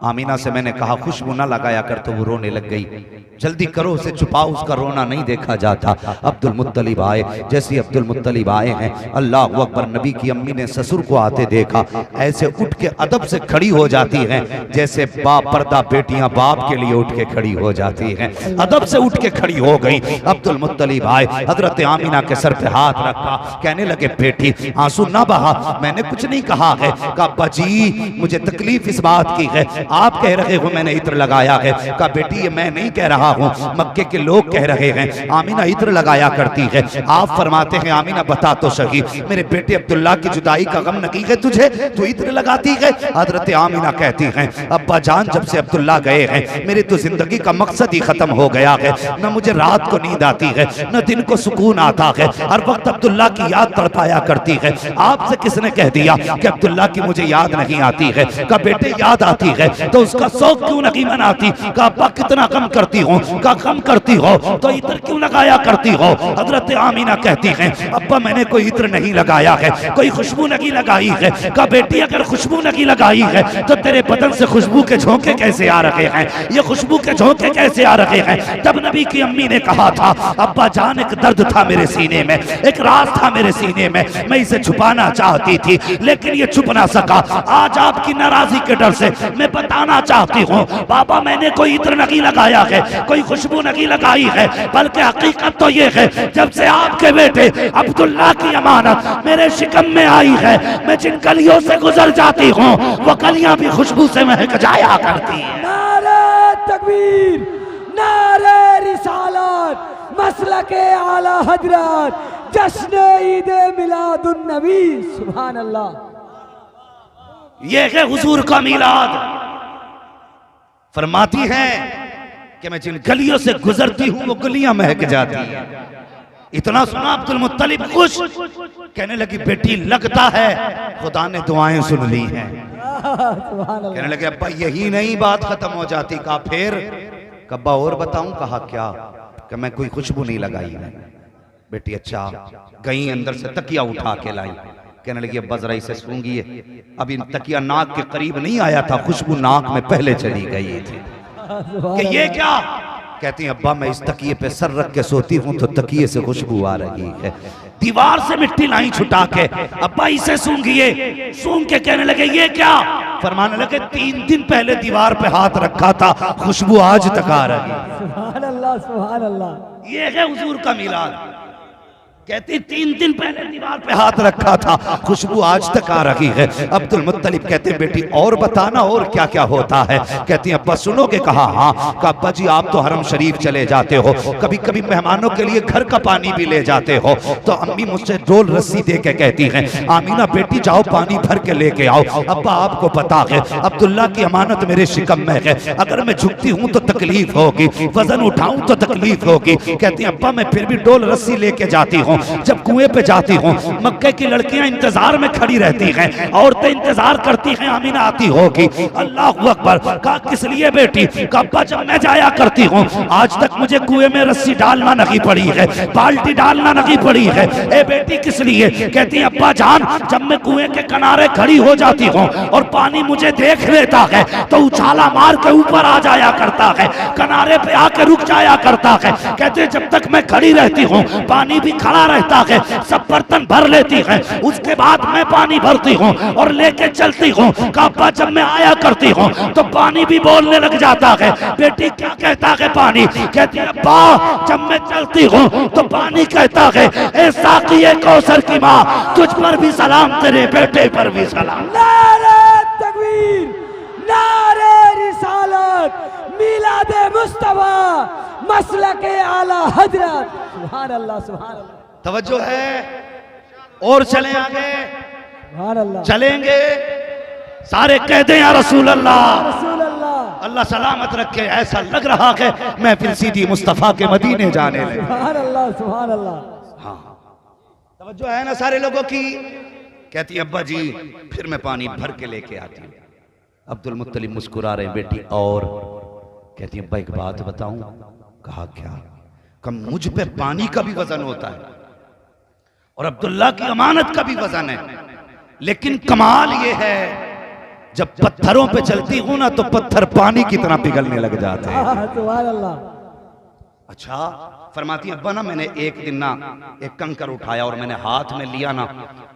आमीना से मैंने कहा खुशबू ना लगाया कर, तो वो रोने लग गई। जल्दी करो उसे छुपाओ, उसका रोना नहीं देखा जाता। अब्दुल मुत्तलिब आए, जैसे अब्दुल मुत्तलिब आए हैं अल्लाह अकबर, नबी की अम्मी ने ससुर को आते देखा, ऐसे उठ के अदब से खड़ी हो जाती हैं जैसे बाप पर्दा बेटियां बाप के लिए उठ के खड़ी हो जाती हैं। अदब से उठ के खड़ी हो गई। अब्दुल मुत्तलिब आए, हजरत आमीना के सर पे हाथ रखा, कहने लगे बेटी आंसू ना बहा, मैंने कुछ नहीं कहा है। कहा अब्बा जी मुझे तकलीफ इस बात की है, आप कह रहे हो मैंने इत्र लगाया है। कहा बेटी ये मैं नहीं कह रहा रहा हूँ, मक्के के लोग कह रहे हैं आमीना इत्र लगाया करती है। आप फरमाते हैं आमीना बता तो सही, मेरे बेटे अब्दुल्ला की जुदाई का गम नहीं है तुझे, तू इत्र लगाती है? हजरत आमीना कहती हैं अब्बा जान जब से अब्दुल्ला गए हैं मेरी तो जिंदगी का मकसद ही खत्म हो गया है। न मुझे रात को नींद आती है, न दिन को सुकून आता है, हर वक्त अब्दुल्ला की याद तड़पाया करती है। आपसे किसने कह दिया कि अब्दुल्ला की मुझे याद नहीं आती है? का बेटे याद आती है तो उसका शौक क्यों नहीं मनाती? का अब्बा कितना कम करती हो, का कम करती हो तो इत्र क्यों लगाया करती हो? हजरत आमीना कहती हैं अब्बा मैंने कोई इत्र नहीं लगाया है, कोई खुशबू नहीं लगाई है। का बेटी अगर खुशबू नहीं लगाई है तो तेरे बदन से खुशबू के झोंके कैसे आ रहे हैं? ये खुशबू के झोंके कैसे आ रहे हैं? तब नबी की अम्मी ने कहा था अब्बा जान एक दर्द था मेरे सीने में, एक राज था मेरे सीने में, मैं इसे छुपाना चाहती थी लेकिन ये छुप ना सका। आज आपकी नाराजगी के डर से मैं बताना चाहती हूँ बाबा मैंने कोई इत्र नहीं लगाया है, कोई खुशबू नहीं लगाई है, बल्कि हकीकत तो ये है जब से आपके बेटे अब्दुल्ला की अमानत मेरे शिकम में आई है मैं जिन गलियों से गुजर जाती हूँ वो गलियां भी खुशबू से महक जाया करती हैं। नारे तकबीर, नारे रिसालत, मसलके आला हजरत, जश्न ईद मिलादुन नबी। सुभान अल्लाह। ये है हुजूर का मिलाद। फरमाती है कि मैं जिन गलियों से गुजरती हूं वो गलियां महक जाती हैं। इतना सुना अब्दुल मुत्तलिब खुश, कहने लगी बेटी लगता है खुदा ने दुआएं सुन ली हैं। कहने लगे अब्बा यही नहीं बात खत्म हो जाती। कहा फिर? कब्बा और बताऊं? कहा क्या? कि मैं कोई खुशबू नहीं लगाई है। बेटी अच्छा। गई अंदर से तकिया उठा के लाई, कहने लगी अब्बा जरा इसे सूंघिए। अब इन तकिया नाक के करीब नहीं आया था, खुशबू नाक में पहले चली गई थी। कि ये क्या? कहती हैं अब्बा मैं इस तकिए पे सर रख के सोती हूँ तो तकिए से खुशबू आ रही है। दीवार से मिट्टी लाई छुटा के अब्बा इसे सूंघिए। सूंघ के कहने लगे ये क्या? फरमाने लगे 3 दिन पहले दीवार पे हाथ रखा था, खुशबू आज तक आ रही है। सुभान अल्लाह, सुभान अल्लाह। ये है हुजूर का मिलाद। कहती 3 दिन पहले दीवार पे हाथ रखा था, खुशबू आज तक आ रही है। अब्दुल मुत्तलिब कहते बेटी और बताना और क्या क्या होता है? कहती अब्बा सुनोगे? कहा हाँ। कहा अब्बा जी आप तो हरम शरीफ चले जाते हो, कभी कभी मेहमानों के लिए घर का पानी भी ले जाते हो, तो अम्मी मुझसे डोल रस्सी दे के कहती है आमीना बेटी जाओ पानी भर के लेके आओ। अब्बा आपको पता है अब्दुल्ला की अमानत मेरे शिकम में है, अगर मैं झुकती हूँ तो तकलीफ होगी, वजन उठाऊं तो तकलीफ होगी। कहती अब्बा मैं फिर भी डोल रस्सी लेके जाती हूँ। जब कुएं पे जाती हूँ मक्के की लड़कियां इंतजार में खड़ी रहती हैं, औरतें इंतजार करती हैं आमीना आती होगी। अल्लाह अकबर। कहा किस लिए बेटी? कहा जब मैं जाया करती हूँ आज तक मुझे कुएं में रस्सी डालना नहीं पड़ी है, बाल्टी डालना नहीं पड़ी है। ए बेटी किस लिए? कहती अब्बा जान जब मैं कुएं के किनारे खड़ी हो जाती हूँ और पानी मुझे देख लेता है तो उछाला मार के ऊपर आ जाया करता है, किनारे पे आके रुक जाया करता है। कहते जब तक मैं खड़ी रहती हूँ पानी भी खड़ा रहता है, सब बर्तन भर लेती है, उसके बाद मैं पानी भरती हूँ और लेके चलती हूँ। अब्बा जब मैं आया करती हूँ तो पानी भी बोलने लग जाता है। बेटी क्या कहता है पानी? कहती है अब्बा जब मैं चलती हूँ तो पानी कहता है ए साक़िए कौसर की माँ तुझ पर भी सलाम, तेरे बेटे पर भी सलाम। नारे तकबीर, नारे रिसालत, मिलादे मुस्तफा, मसलके आला हजरत। सुभान अल्लाह, सुभान अल्लाह। तवज्जो है और चलें आगे, सुभान अल्लाह। चलेंगे सारे कह दें या रसूल अल्लाह। रसूल अल्लाह। अल्लाह सलामत रखे। ऐसा लग रहा है मैं फिर सीधी मुस्तफा के मदीने जाने लगे। सुभान अल्लाह, सुभान अल्लाह। हाँ तवज्जो है ना सारे लोगों की? कहती अब्बा जी फिर मैं पानी भर के लेके आती हूँ। अब्दुल मुत्तलिब मुस्कुरा रहे बेटी और? कहती अब्बा एक बात बताऊं? कहा क्या? कम मुझ पे पानी का भी वजन होता है और अब्दुल्ला की अमानत का भी वजन है, लेकिन कमाल ये है जब पत्थरों पे चलती हूं ना तो पत्थर पानी की तरह पिघलने लग जाते हैं। सुभान अल्लाह। अच्छा फरमाती अब्बा ना मैंने एक दिन ना एक कंकर उठाया और मैंने हाथ में लिया ना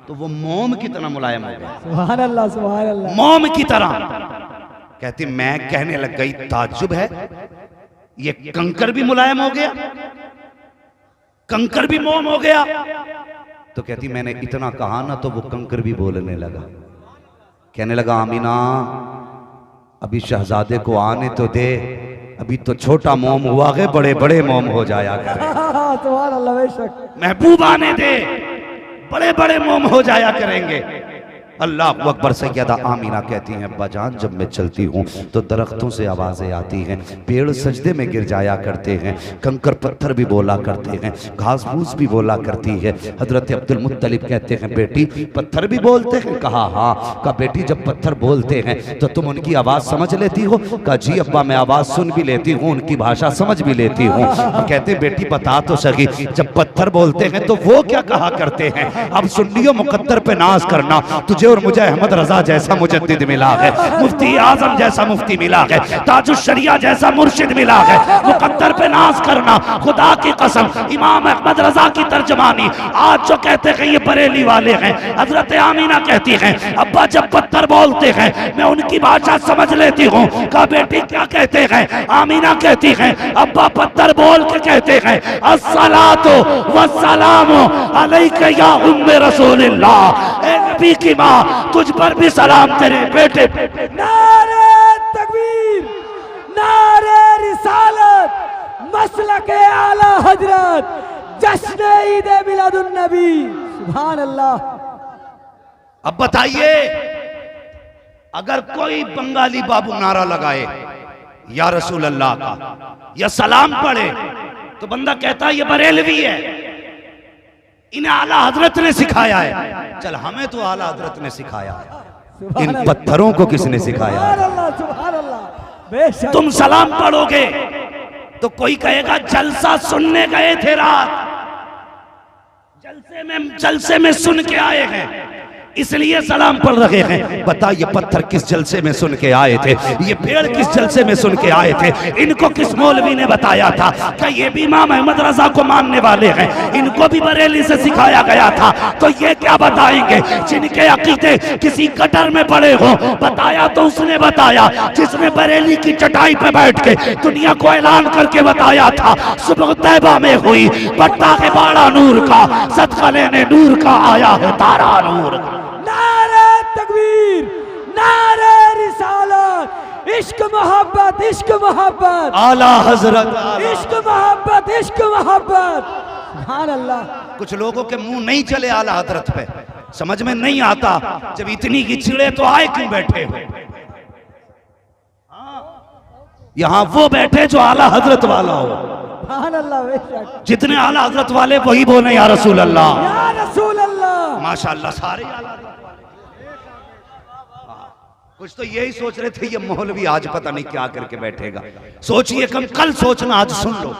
तो वो मोम की तरह मुलायम हो गया। सुभान अल्लाह, सुभान अल्लाह। मोम की तरह। कहती मैं कहने लग गई ताज्जुब है ये कंकर भी मुलायम हो गया, कंकर भी मोम हो गया। तो कहती मैंने इतना कहा ना तो वो कंकर भी बोलने लगा। कहने लगा आमीना अभी शहजादे को आने तो दे, अभी तो छोटा मोम हुआ है, बड़े बड़े मोम हो जाया करे। सुभान अल्लाह बेशक। महबूब आने दे, बड़े बड़े मोम हो जाया करेंगे। अल्लाह अकबर। सैयदा आमीना कहती हैं अब्बा जान जब मैं चलती हूँ तो दरख्तों से आवाज़ें आती हैं, पेड़ सजदे में गिर जाया करते हैं, कंकर पत्थर भी बोला करते हैं, घास फूस भी बोला करती है। हजरत अब्दुल मुत्तलिब कहते हैं बेटी पत्थर भी बोलते हैं? कहा हाँ। कहा बेटी जब पत्थर बोलते हैं तो तुम उनकी आवाज़ समझ लेती हो? कहा जी अब्बा मैं आवाज़ सुन भी लेती हूँ, उनकी भाषा समझ भी लेती हूँ। कहते बेटी बता तो सही जब पत्थर बोलते हैं तो वो क्या कहा करते हैं? अब सुन्नियों मुकद्दर पे नाज करना, तुझे और मुझे अहमद रजा जैसा मुजद्दिद मिला है, मुफ्ती आजम जैसा मुफ्ती मिला है, ताजुश शरिया जैसा मुर्शिद मिला है। मुकद्दर पे नाज करना, खुदा की कसम इमाम अहमद रजा की तर्जमानी आज जो कहते हैं ये बरेली वाले हैं। हजरत आमीना कहती हैं अब्बा जब पत्थर बोलते हैं मैं उनकी भाषा समझ लेती हूँ। कहा बेटी क्या कहते हैं? आमीना कहती हैं अब्बा पत्थर बोल के कहते हैं अस्सलातु वस्सलामु अलैका या उम्मे रसूलिल्लाह, ए नबी की माँ तुझ पर भी सलाम तेरे बेटे पे। नारे तकबीर, नारे रिसालत, मसलके आला हजरत, जश्न ईद मिलादुन नबी। सुभान अल्लाह। अब बताइए अगर कोई बंगाली बाबू नारा लगाए या रसूल अल्लाह का या सलाम पढ़े तो बंदा कहता है ये बरेलवी है, इन्हें आला हजरत ने सिखाया है। चल हमें तो आला हजरत ने सिखाया है, इन पत्थरों को किसने सिखाया है? सुभान अल्लाह बेशक। तुम सलाम पढ़ोगे तो कोई कहेगा जलसा सुनने गए थे रात, जलसे में सुन के आए हैं इसलिए सलाम पढ़ रहे हैं। बता ये पत्थर किस जलसे में सुन के आए थे? ये पेड़ किस जलसे में सुन के आए थे? इनको किस मौलवी ने बताया था कि ये भी इमाम अहमद रजा को मानने वाले हैं, इनको भी बरेली से सिखाया गया था? तो ये क्या बताएंगे जिनके अकीदे किसी गटर में पड़े हो? बताया तो उसने बताया जिसने बरेली की चटाई पे बैठ के दुनिया को ऐलान करके बताया था सुबह तैबा में हुई पट्टा के बाड़ा नूर का, सदका लेने नूर का आया है तारा नूर का। नारे तकबीर, नारे रिसालत, इश्क मोहब्बत, इश्क मोहब्बत, आला हजरत, इश्क मोहब्बत, इश्क मोहब्बत। सुभान अल्लाह। कुछ लोगों के मुंह नहीं चले आला हजरत पे, समझ में नहीं आता जब इतनी की चिड़े तो आए क्यों बैठे हो? यहाँ वो बैठे जो आला हजरत वाला हो। सुभान अल्लाह बेशक। जितने आला हजरत वाले वही बोले या रसूल अल्लाह, या रसूल अल्लाह। माशाअल्लाह सारे आला। कुछ तो यही सोच रहे थे ये मौलवी आज पता नहीं क्या करके बैठेगा। सोचिए कम, कल सोचना आज सुन लो,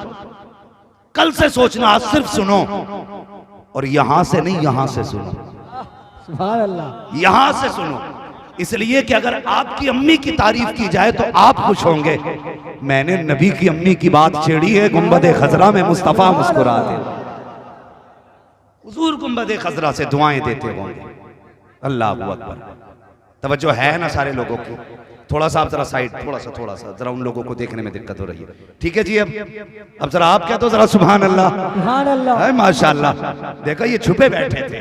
कल से सोचना आज सिर्फ सुनो, और यहां से नहीं यहां से सुनो, सुभान अल्लाह। यहां से सुनो। इसलिए कि अगर आपकी अम्मी की तारीफ की जाए तो आप खुश होंगे। मैंने नबी की अम्मी की बात छेड़ी है, गुंबद खजरा में मुस्तफा मुस्कुराते, हुजूर गुंबद खजरा से दुआएं देते होंगे। अल्लाह अकबर। तवज्जो है ना सारे लोगों की? थोड़ा सा आप जरा साइड, थोड़ा सा जरा उन लोगों को देखने में दिक्कत हो रही है। ठीक है जी, अब जरा आप क्या तो जरा सुभान अल्लाह, सुभान अल्लाह, माशाअल्लाह। देखा ये छुपे बैठे थे,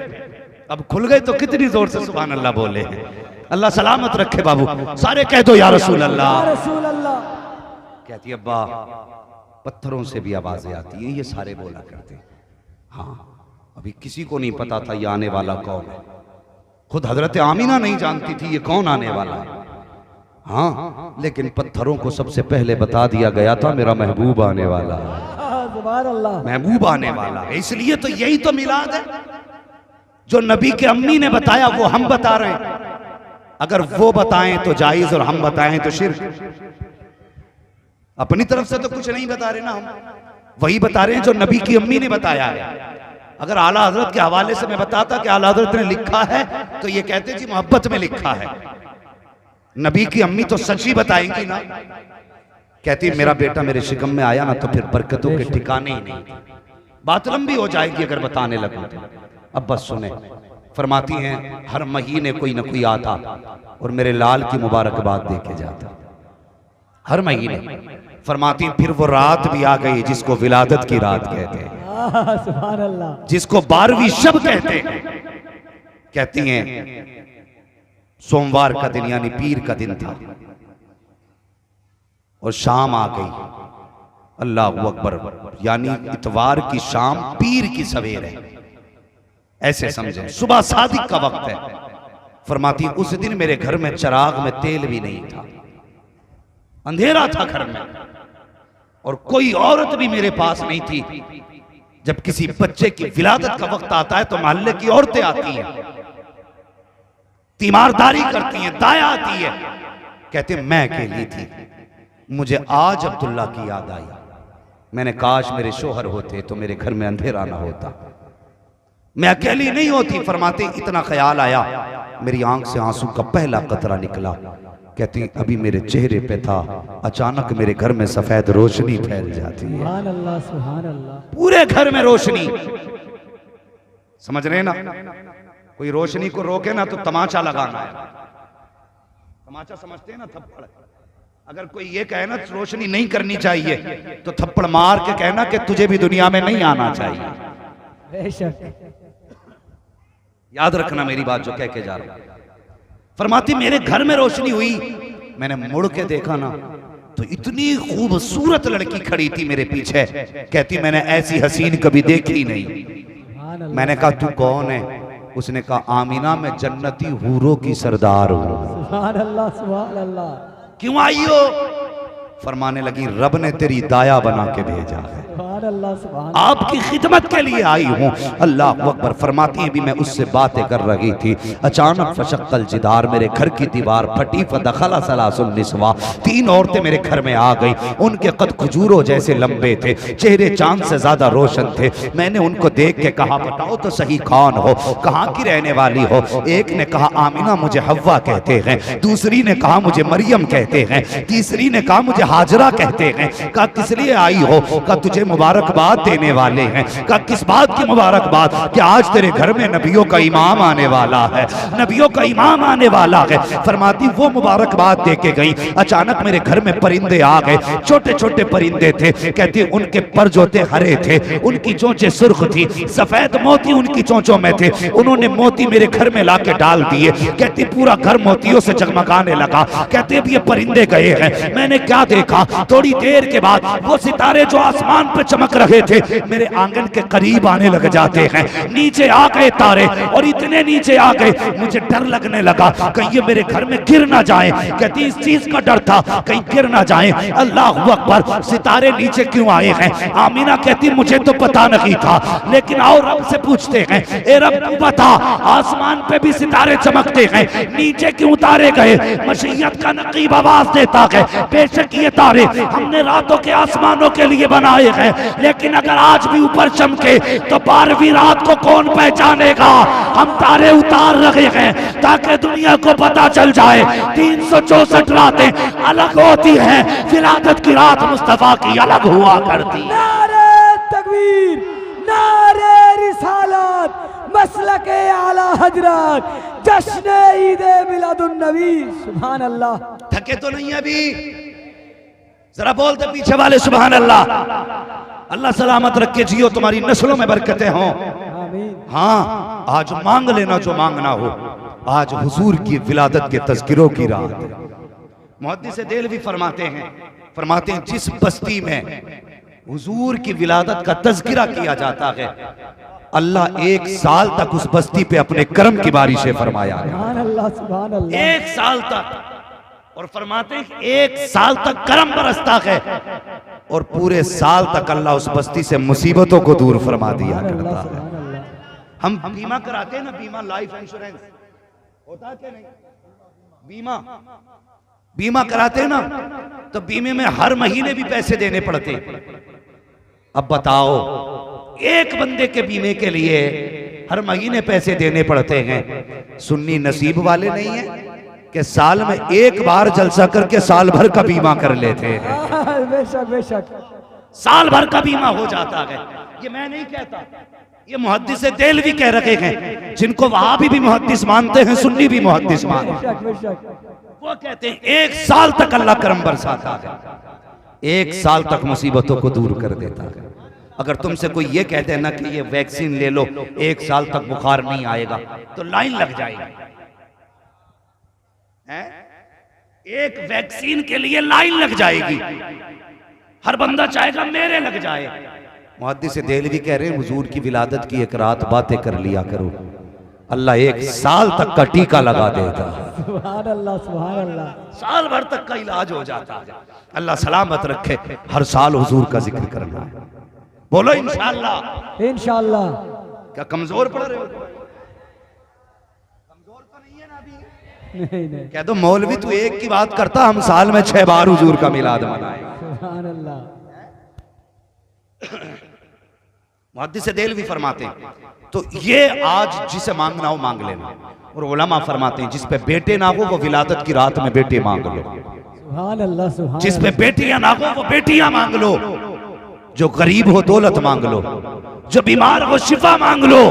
अब खुल गए तो कितनी जोर से सुभान अल्लाह बोले हैं। अल्लाह सलामत रखे बाबू, सारे कह दो या रसूल अल्लाह। या रसूल अल्लाह। कहती अब्बा पत्थरों से भी आवाजें आती हैं, ये सारे बोला करते। हाँ अभी किसी को नहीं पता था ये आने वाला कौन है, खुद हजरत आमीना नहीं जानती थी ये कौन आने वाला है। हाँ लेकिन पत्थरों को सबसे पहले बता दिया गया था मेरा महबूब आने वाला है, सुभान अल्लाह। महबूब आने वाला है। इसलिए तो यही तो मिलाद है, जो नबी के अम्मी ने बताया वो हम बता रहे हैं। अगर वो बताएं तो जायज और हम बताएं तो शिर्क। अपनी तरफ से तो कुछ नहीं बता रहे ना, हम वही बता रहे हैं जो नबी की अम्मी ने बताया है। अगर आला हजरत के हवाले से मैं बताता कि आला हजरत ने लिखा है तो ये कहते जी मोहब्बत में लिखा है। नबी की अम्मी तो सच ही बताएंगी ना। कहती मेरा बेटा मेरे शिकम में आया ना तो फिर बरकतों के ठिकाने ही नहीं, बात लंबी हो जाएगी अगर बताने लगूं तो। अब बस सुने, फरमाती हैं हर महीने कोई ना कोई आता और मेरे लाल की मुबारकबाद दे के जाता, हर महीने। फरमाती हैं फिर वो रात भी आ गई जिसको विलादत की रात कहते हैं, सुभान अल्लाह, जिसको 12वीं शब कहते हैं। कहती हैं सोमवार का दिन यानी पीर का दिन था, और शाम आ गई। अल्लाह अकबर, यानी इतवार की शाम पीर की सवेर है, ऐसे समझें, सुबह सादिक का वक्त है। फरमाती उस दिन मेरे घर में चिराग में तेल भी नहीं था, अंधेरा था घर में, और कोई औरत भी मेरे पास नहीं थी। जब किसी बच्चे की विलादत का वक्त आता है तो मोहल्ले की औरतें आती हैं, तीमारदारी करती हैं, दाया आती है, कहते हैं मैं अकेली थी। मुझे आज अब्दुल्ला की याद आई। मैंने काश मेरे शोहर होते तो मेरे घर में अंधेरा ना होता, मैं अकेली नहीं होती। फरमाते इतना ख्याल आया, मेरी आंख से आंसू का पहला कतरा निकला। कहती अभी मेरे चेहरे पे था, अचानक मेरे घर में सफेद रोशनी फैल जाती है। सुभान अल्लाह, सुभान अल्लाह। पूरे घर में रोशनी, समझ रहे ना? कोई रोशनी को रोके ना तो तमाचा लगाना है। तमाचा समझते हैं ना, थप्पड़। अगर कोई ये कहे ना रोशनी नहीं करनी चाहिए तो थप्पड़ मार के कहना कि तुझे भी दुनिया में नहीं आना चाहिए। बेशक। याद रखना मेरी बात जो कह के जा रहा हूं। फरमाती मेरे घर में रोशनी हुई, मैंने मुड़ के देखा ना तो इतनी खूबसूरत लड़की खड़ी थी मेरे पीछे। कहती मैंने ऐसी हसीन कभी देखी नहीं। सुभान अल्लाह, मैंने कहा तू कौन है? उसने कहा आमीना, मैं जन्नती हूरों की सरदार हूं। सुभान अल्लाह, सुभान अल्लाह। क्यों आई हो? फरमाने लगी रब ने तेरी दाया बना के भेजा है, सुभान अल्लाह, सुभान आपकी खिदमत के लिए आई हूँ। अल्लाह अकबर। फरमाती है भी मैं उससे बातें कर रही थी, अचानक फशक्कल जिदार, मेरे घर की दीवार फटी। फदखला सलासुन निस्वा, 3 औरतें मेरे घर में आ गई। उनके कद खजूरों जैसे लंबे थे, चेहरे चांद से ज्यादा रोशन थे। मैंने उनको देख के कहा बताओ तो सही कौन हो, कहाँ की रहने वाली हो? एक ने कहा आमीना मुझे हव्वा कहते हैं, दूसरी ने कहा मुझे मरियम कहते हैं, तीसरी ने कहा मुझे हाजरा कहते हैं। कहा किस लिए आई हो? कहा तुझे मुबारकबाद देने वाले हैं। कहा किस बात की मुबारकबाद? कि आज तेरे घर में नबियों का इमाम आने वाला है, नबियों का इमाम आने वाला है। फरमाती वो मुबारकबाद दे के गई। अचानक मेरे घर में परिंदे आ गए, छोटे छोटे परिंदे थे। कहती उनके पर जो थे हरे थे, उनकी चोंचें सुर्ख थी, सफेद मोती उनकी चोंचों में थे। उन्होंने मोती मेरे घर में लाके डाल दिए। कहती पूरा घर मोतियों से जगमगाने लगा। कहते अब ये परिंदे गए हैं। मैंने क्या देखा? थोड़ी देर के बाद वो सितारे जो आसमान पे चमक रहे थे मेरे आंगन के करीब आने लग जाते हैं। नीचे आ गए तारे, और इतने नीचे आ गए मुझे डर लगने लगा कहीं ये मेरे घर में गिर ना जाए। कहती इस चीज का डर था कहीं गिर ना जाए। अल्लाह अकबर। सितारे नीचे क्यों आए हैं? आमीना कहती मुझे तो पता नहीं था, लेकिन आओ रब से पूछते हैं। ए रब तू बता, आसमान पे भी सितारे चमकते हैं, नीचे क्यों उतारे गए? मशीयत का नकीब आवाज देता है बेशक ये तारे हमने रातों के आसमानों के लिए बनाए हैं, लेकिन अगर आज भी ऊपर चमके तो 12वीं रात को कौन पहचानेगा? हम तारे उतार रहे हैं ताकि दुनिया को पता चल जाए 364 रातें अलग होती हैं, विलादत की रात मुस्तफा की अलग हुआ करती है। नारे तकबीर, नारे रिसालत, मसलके आला हजरत, जश्न ईद मिलादुन नबी। सुभान अल्लाह। थके तो नहीं अभी? जरा बोलते पीछे वाले सुभान अल्लाह। अल्लाह सलामत रखे, जियो, तुम्हारी नस्लों में बरकतें हों। आमीन। हाँ, आज मांग लेना जो मांगना हो। आज हुजूर की विलादत के तज़किरों की रात है। मुहद्दिस देलवी फरमाते हैं जिस बस्ती में हुजूर की विलादत का तज़किरा किया जाता है, अल्लाह 1 साल तक उस बस्ती पे अपने करम की बारिशें फरमाया है। सुभान अल्लाह, सुभान अल्लाह। 1 साल तक। और फरमाते हैं 1 साल तक करम बरसता है, और पूरे साल तक अल्लाह उस बस्ती से मुसीबतों को दूर फरमा दिया करता है। सुभान अल्लाह। हम बीमा कराते हैं ना, बीमा, लाइफ इंश्योरेंस होता है क्या? नहीं, बीमा कराते हैं ना, तो बीमे में हर महीने भी पैसे देने पड़ते। अब बताओ, एक बंदे के बीमे के लिए हर महीने पैसे देने पड़ते हैं। सुन्नी नसीब वाले नहीं है कि साल में एक बार जलसा करके साल भर का बीमा कर लेते हैं। बेशक, बेशक। साल भर का बीमा हो जाता है। ये मैं नहीं कहता, ये मुहद्दिस देलवी कह रहे हैं, जिनको वहाबी भी मुहद्दिस मानते हैं, सुन्नी भी मुहद्दिस मानते हैं। बेशक, बेशक। वो कहते हैं 1 साल तक अल्लाह करम बरसाता है, 1 साल तक मुसीबतों को दूर कर देता है। अगर तुमसे कोई ये कहते हैं ना कि ये वैक्सीन ले लो 1 साल तक बुखार नहीं आएगा, तो लाइन लग जाएगी। एक वैक्सीन के लिए लाइन लग जाएगी, हर बंदा चाहेगा मेरे लग जाए। मुहद्दिस देहलवी कह रहे हैं हुजूर की विलादत की एक रात बातें कर लिया करो, अल्लाह 1 साल तक का टीका लगा देगा। सुभान अल्लाह, सुभान अल्लाह। साल भर तक का इलाज हो जाता है। अल्लाह सलामत रखे, हर साल हुजूर का जिक्र करना है। बोलो इंशाअल्लाह। इंशाअल्लाह। क्या कमजोर पड़ रहे हो? कमजोर तो नहीं है ना अभी? नहीं। कह दो मौलवी तू एक की बात करता, हम साल में 6 बार हुजूर का मिलाद मनाए। सुभान अल्लाह। मुहद्दिस देहलवी फरमाते हैं तो ये आज जिसे मांगना हो मांग लेना, और उलमा फरमाते हैं जिस पे बेटे ना हो वो विलादत की रात में बेटे मांग लो। सुभान अल्लाह, सुभान। जिस पे बेटियां ना हो वो बेटियां मांग लो, जो गरीब हो दौलत मांग लो, जो बीमार हो शिफा मांग लो।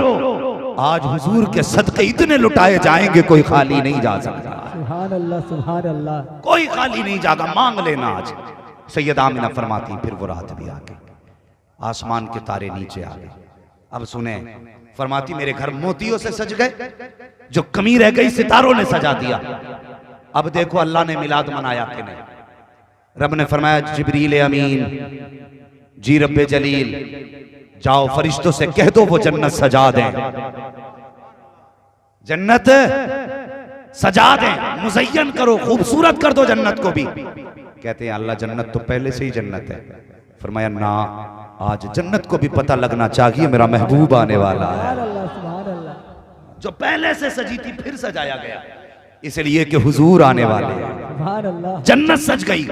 आज हुजूर के सदके इतने लुटाए जाएंगे कोई खाली नहीं जा सकता। सुभान अल्लाह, सुभान अल्लाह। कोई खाली नहीं जाएगा, मांग लेना। आज सैयदा आमिना फरमाती फिर वो रात भी आ गई, आसमान के तारे नीचे आ गए। अब सुने, फरमाती मेरे घर मोतियों से सज गए, जो कमी रह गई सितारों ने सजा दिया। अब देखो अल्लाह ने मिलाद मनाया कि नहीं? रब ने फरमाया जिब्रील अमीन जी रब्बे जलील जाओ फरिश्तों से कह दो वो जन्नत सजा दें, जन्नत सजा दें, मुज़य्यन करो, खूबसूरत कर दो जन्नत को भी। कहते हैं अल्लाह जन्नत तो पहले से ही जन्नत है। फरमाया ना, आज जन्नत को भी पता लगना चाहिए मेरा महबूब आने वाला है। सुभान अल्लाह, सुभान अल्लाह। जो पहले से सजी थी फिर सजाया गया, इसलिए कि हुजूर आने वाले हैं। सुभान अल्लाह। जन्नत सज गई,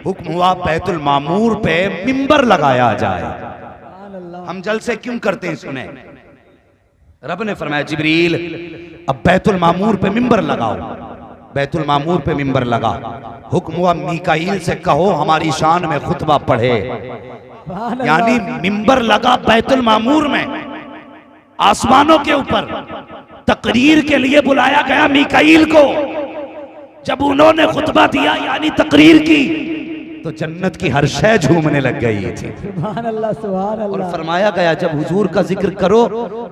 हुक्म हुआ बैतुल मामूर पे मिंबर लगाया जाए। सुभान अल्लाह। हम जलसे क्यों करते हैं सुने? रब ने फरमाया जिब्रील अब बैतुल मामूर पे मिंबर लगाओ। बैतुल मामूर पे मिंबर लगा, हुक्म हुआ मीकाईल से कहो हमारी शान में खुतबा पढ़े। सुभान अल्लाह। यानी मिंबर लगा बैतुल मामूर में, आसमानों के ऊपर तकरीर के लिए बुलाया गया मीकाईल को। जब उन्होंने खुतबा दिया यानी तकरीर की, तो जन्नत की हर शय झूमने लग गई थी। सुभान अल्लाह, सुभान और अल्लाह। फरमाया गया जब हुजूर का जिक्र करो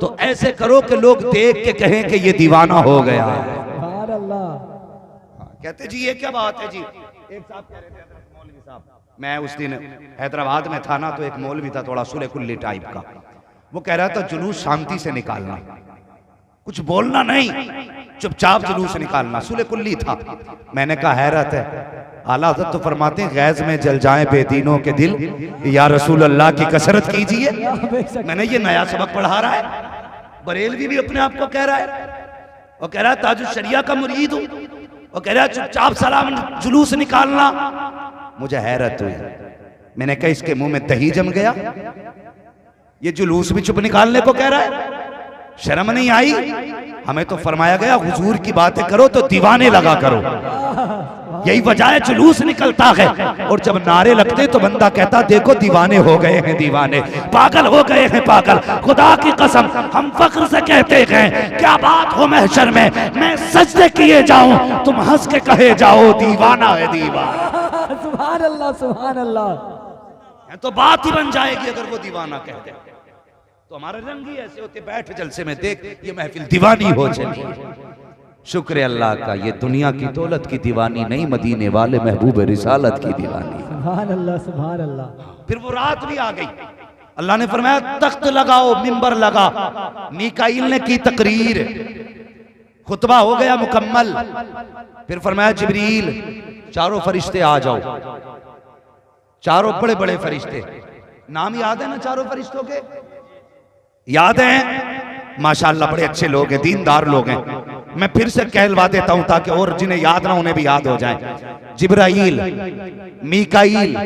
तो ऐसे करो कि लोग देख के कहें कि ये दीवाना हो गया है। सुभान अल्लाह। कहते जी ये क्या बात है जी? एक साहब कह रहे थे, मौलवी साहब, मैं उस दिन हैदराबाद में था ना, तो एक मौलवी था थोड़ा सुले कुल्ली टाइप का, वो कह रहा था जुलूस शांति से निकालना, कुछ बोलना नहीं, चुपचाप जुलूस निकालना। सुले कुल्ली था। मैंने कहा हैरत है, आला हज़रत तो फरमाते हैं गैज में जल जाए बेदीनों के दिल, या रसूल अल्लाह की कसरत कीजिए। मैंने ये नया सबक पढ़ा रहा है, बरेलवी भी अपने आप को कह रहा है, वो कह रहा है ताजुल शरिया का मुरीद हूं, वो कह रहा है चुपचाप सलाम जुलूस निकालना। मुझे हैरत हुई, मैंने कहा इसके मुंह में दही जम गया, ये जुलूस भी चुप निकालने को कह रहा है, शर्म नहीं आई? हमें तो फरमाया गया हुजूर की बातें करो तो दीवाने लगा करो, यही वजह है जुलूस निकलता है। और जब नारे लगते तो बंदा कहता देखो दीवाने हो गए हैं, दीवाने पागल हो गए हैं, पागल। खुदा की कसम हम फख्र से कहते हैं क्या बात हो महशर में, मैं सजदे किए जाऊं तुम हंस के कहे जाओ दीवाना है दीवाना। सुभान अल्लाह, सुभान अल्लाह। तो बात ही बन जाएगी अगर वो दीवाना कह दे। तो हमारे रंग ही ऐसे होते, बैठ जलसे में देख ये महफिल दीवानी हो चली। शुक्र अल्लाह का, ये दुनिया की दौलत की दीवानी नहीं, मदीने वाले महबूब रिसालत की दीवानी। सुभान अल्लाह, सुभान अल्लाह। फिर वो रात भी आ गई, अल्लाह ने फरमाया तख्त लगाओ, मिंबर लगा। मीकाईल ने की तकरीर, खुतबा हो गया मुकम्मल। फिर फरमाया जिब्रील चारों फरिश्ते आ जाओ। चारों बड़े बड़े फरिश्ते, नाम याद है ना चारों फरिश्तों के? याद हैं? माशाअल्लाह बड़े अच्छे लोग हैं, दीनदार लोग हैं। मैं फिर से कहलवा देता हूं ताकि और जिन्हें याद ना उन्हें भी याद हो जाए। जिब्राईल, मीकाईल,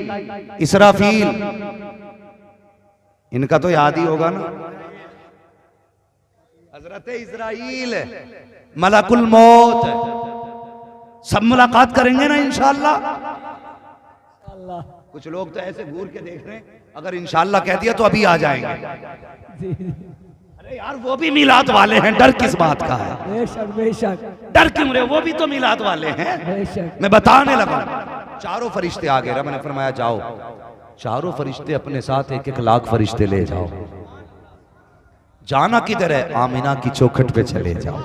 इसराफील, इनका तो याद ही होगा ना। हजरत इजराइल, मलकुल मौत, सब मुलाकात करेंगे ना इंशाअल्लाह। कुछ लोग तो ऐसे घूर के देख रहे हैं, अगर इंशाअल्लाह कह दिया तो अभी आ जाएंगे। अरे यार वो भी मिलाद वाले हैं, डर किस बात का है? बेशक, बेशक। डर क्यों रहे? वो भी तो मिलाद वाले हैं। बेशक। मैं बताने लगा, चारों फरिश्ते आ गए। रब ने फरमाया जाओ चारों फरिश्ते अपने साथ 1-1 लाख फरिश्ते ले जाओ। जाना किधर है? आमिना की चौखट पे चले जाओ।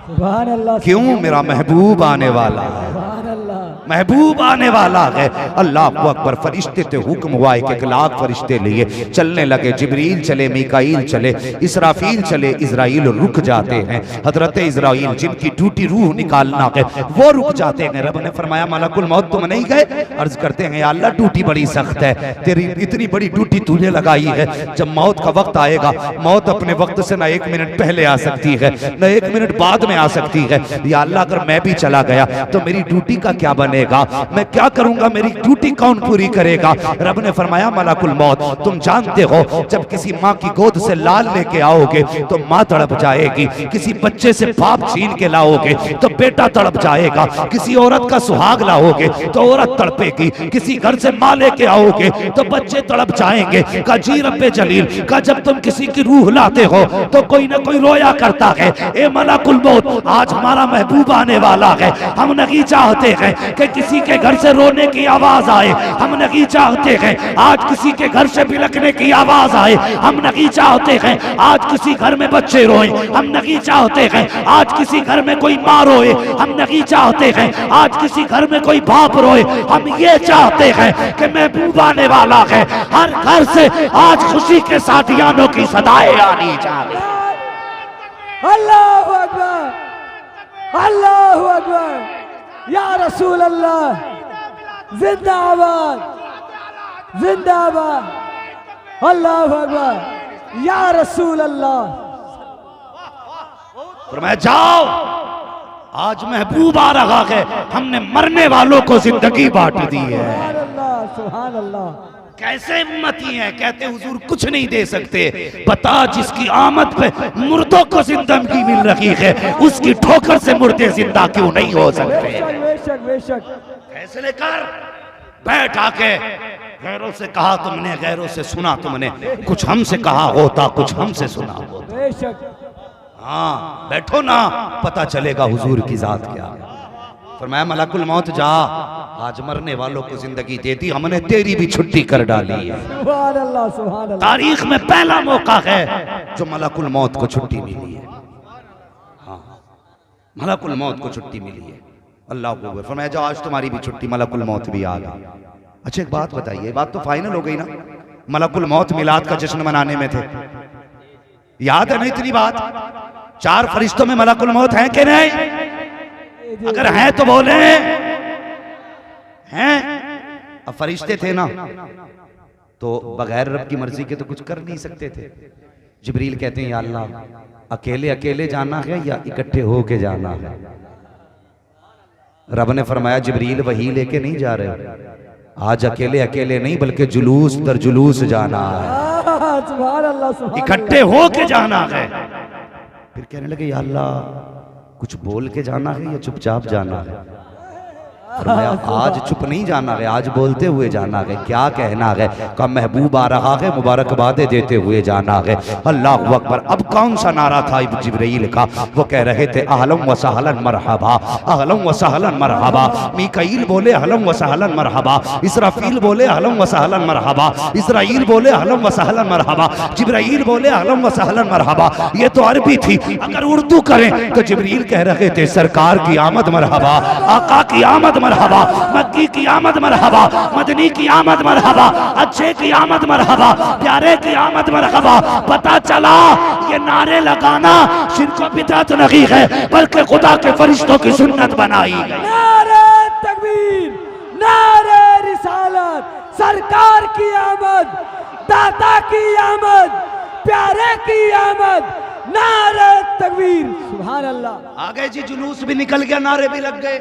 सुभान अल्लाह। क्यों? मेरा महबूब आने वाला है। सुभान अल्लाह। महबूब आने वाला है। अल्लाह अकबर। फरिश्ते थे, हुक्म हुआ 1 लाख फरिश्ते लिए चलने लगे। जिब्रील चले, मीकाईल चले, इसराफील चले, इजराइल रुक जाते हैं। हजरत इजराइल जिनकी ड्यूटी रूह निकालना है वो रुक जाते हैं। रब ने फरमाया मलकुल मौत तुम नहीं गए? अर्ज करते हैं या अल्लाह ड्यूटी बड़ी सख्त है, तेरी इतनी बड़ी ड्यूटी तूने लगाई है। जब मौत का वक्त आएगा, मौत अपने वक्त से ना 1 मिनट पहले आ सकती है ना 1 मिनट बाद में आ सकती है। या अल्लाह अगर मैं भी चला गया तो मेरी ड्यूटी का क्या बनेगा? मैं क्या करूंगा? मेरी ड्यूटी कौन पूरी करेगा? रब ने फरमाया मलकुल मौत तुम जानते हो जब किसी माँ की गोद से लाल लेके आओगे तो माँ तड़प जाएगी, किसी बच्चे से बाप छीन के लाओगे तो बेटा तड़प जाएगा, किसी औरत का सुहाग लाओगे तो औरत तड़पेगी, किसी घर से माँ लेके आओगे तो बच्चे तड़प जाएंगे। का जी रब्बे जलील का जब तुम किसी की रूह लाते हो तो कोई ना कोई रोया करता है। ए मलकुल मौत आज हमारा महबूब आने वाला है, हम नहीं चाहते हैं कि किसी के घर से रोने की आवाज आए, हम नहीं चाहते हैं आज किसी के घर से बिलखने की आवाज आए, हम नहीं चाहते हैं आज किसी घर में बच्चे रोए, हम नहीं चाहते हैं आज किसी घर में कोई माँ रोए, हम नहीं चाहते हैं आज किसी घर में कोई बाप रोए। हम ये चाहते हैं कि महबूब आने वाला है, हर घर से आज खुशी के साथियानों की सदाएं आनी चाहिए। अल्लाहु अकबर, अल्लाहु अकबर, या रसूल अल्लाह जिंदाबाद, जिंदाबाद, अल्लाहु अकबर, या रसूल अल्लाह। फरमाया जाओ आज महबूब आ रहा है, हमने मरने वालों को जिंदगी बांट दी है। सुभान अल्लाह, सुभान अल्लाह। कैसे उम्मती हैं? कहते हुजूर कुछ नहीं दे सकते। बता जिसकी आमद पे मुर्दों को जिंदगी मिल रही है उसकी ठोकर से मुर्दे जिंदा क्यों नहीं हो सकते? बेशक बेशक। फैसले कर, बैठ आके। गैरों से कहा तुमने, गैरों से सुना तुमने, कुछ हमसे कहा होता, कुछ हमसे सुना होता। बेशक। हाँ बैठो ना, पता चलेगा हुजूर की जात क्या है। फरमाया मलकुल मौत जा, आज मरने वालों को जिंदगी दे दी, हमने तेरी भी छुट्टी कर डाली है। सुभान अल्लाह, सुभान अल्लाह। तारीख में पहला मौका है जो मलकुल मौत को छुट्टी मिली है। हाँ मलकुल मौत को छुट्टी मिली है। अल्लाह को फरमाया जाओ आज तुम्हारी भी छुट्टी, मलकुल मौत भी आ गई। अच्छा एक बात बताइए, बात तो फाइनल हो गई ना? मलकुल मौत मिलाद का जश्न मनाने में थे, याद है ना इतनी बात? 4 फरिश्तों में मलकुल मौत है कि नहीं? अगर हैं तो बोले हैं। अब फरिश्ते थे ना तो बगैर रब की मर्जी के तो कुछ कर नहीं सकते थे। जिब्रील कहते हैं या अल्लाह अकेले अकेले जाना है या इकट्ठे होके जाना है? रब ने फरमाया जिब्रील वही लेके नहीं जा रहे, आज अकेले अकेले नहीं बल्कि जुलूस दर जुलूस जाना है, सुभान अल्लाह, सुभान इकट्ठे होके जाना है। फिर कहने लगे या अल्लाह कुछ बोल के जाना है या चुपचाप जाना है? फरमाया आज चुप नहीं जाना है, आज बोलते हुए जाना है। क्या कहना है? का महबूब आ रहा है, मुबारकबादें देते हुए जाना है। अल्लाह अकबर। अब कौन सा नारा था जिब्रील का? वो कह रहे थे अहलन व सहलन मरहबा, अहलन व सहलन मरहबा। मीकाईल बोले अहलन व सहलन मरहबा, इसराफील बोले अहलन व सहलन मरहबा, इजराइल बोले अहलन व सहलन मरहबा, जिब्राइल बोले अहलन व सहलन मरहबा। ये तो अरबी थी, अगर उर्दू करें तो जिब्रील कह रहे थे सरकार की आमद मरहबा, आका की आमद मरहबा, मक्की की आमद मरहबा, मदनी की आमद मरहबा, अच्छे की आमद मरहबा, प्यारे की आमद मरहबा। पता चला ये नारे लगाना शिर्क बिदअत नहीं है बल्कि खुदा के फरिश्तों की सुन्नत बनाई गई। नारे तकबीर, नारे रिसालत, सरकार की आमद, दाता की आमद, प्यारे की आमद, नारे तकबीर, सुभान अल्लाह। आगे जी जुलूस भी निकल गया, नारे भी लग गए।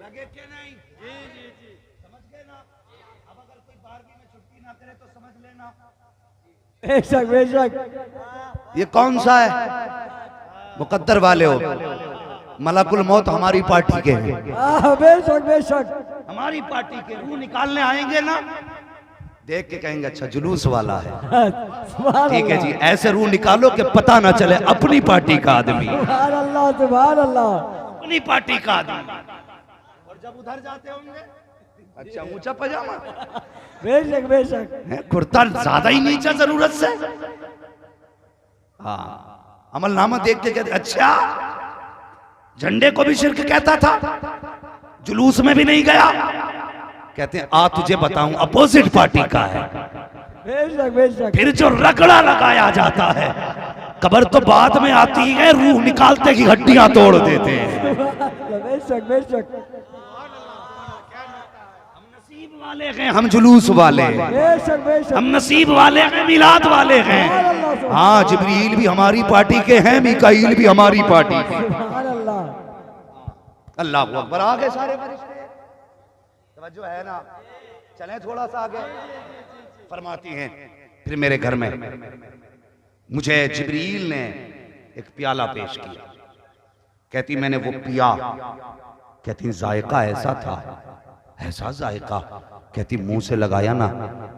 लगे कि नहीं? जी समझ गए ना? अब अगर कोई 12वीं में छुट्टी ना करे तो समझ लेना बेशक बेशक। ये कौन सा है? मुकद्दर वाले हो, मलकुल मौत हमारी पार्टी के हैं। बेशक बेशक। हमारी पार्टी के रूह निकालने आएंगे ना, देख के कहेंगे अच्छा जुलूस वाला है। ठीक है जी, ऐसे रूह निकालो कि पता ना चले अपनी पार्टी का आदमी, सुभान अल्लाह, सुभान अल्लाह, अपनी पार्टी का आदमी। और जब उधर जाते होंगे अच्छा ऊंचा पजामा, बेशक बेशक, कुर्ता ज्यादा ही नीचा जरूरत से। हाँ अमलनामा देख के कहते अच्छा झंडे को भी शिर्क कहता था, जुलूस में भी नहीं गया। कहते हैं आ तुझे बताऊं अपोजिट पार्टी का है। बेशक बेशक। फिर जो रगड़ा लगाया जाता है, कब्र तो बाद में आती है, रूह निकालते की हड्डियां तोड़ देते हैं। बेशक बेशक। नसीब वाले हैं हम, जुलूस वाले हैं। बेशक बेशक। हम नसीब वाले हैं, मिलाद वाले हैं। हाँ, जिब्रील भी हमारी पार्टी के हैं, मीकाईल भी हमारी पार्टी के। सुभान अल्लाह। अल्लाह अकबर। आ गए सारे फरिश्ते, तवज्जो है ना? चलें थोड़ा सा आगे। फरमाती हैं फिर मेरे घर में मुझे जिब्रील ने एक प्याला पेश किया। कहती मैंने वो पिया। कहती जायका ऐसा था, ऐसा जायका। कहती मुंह से लगाया ना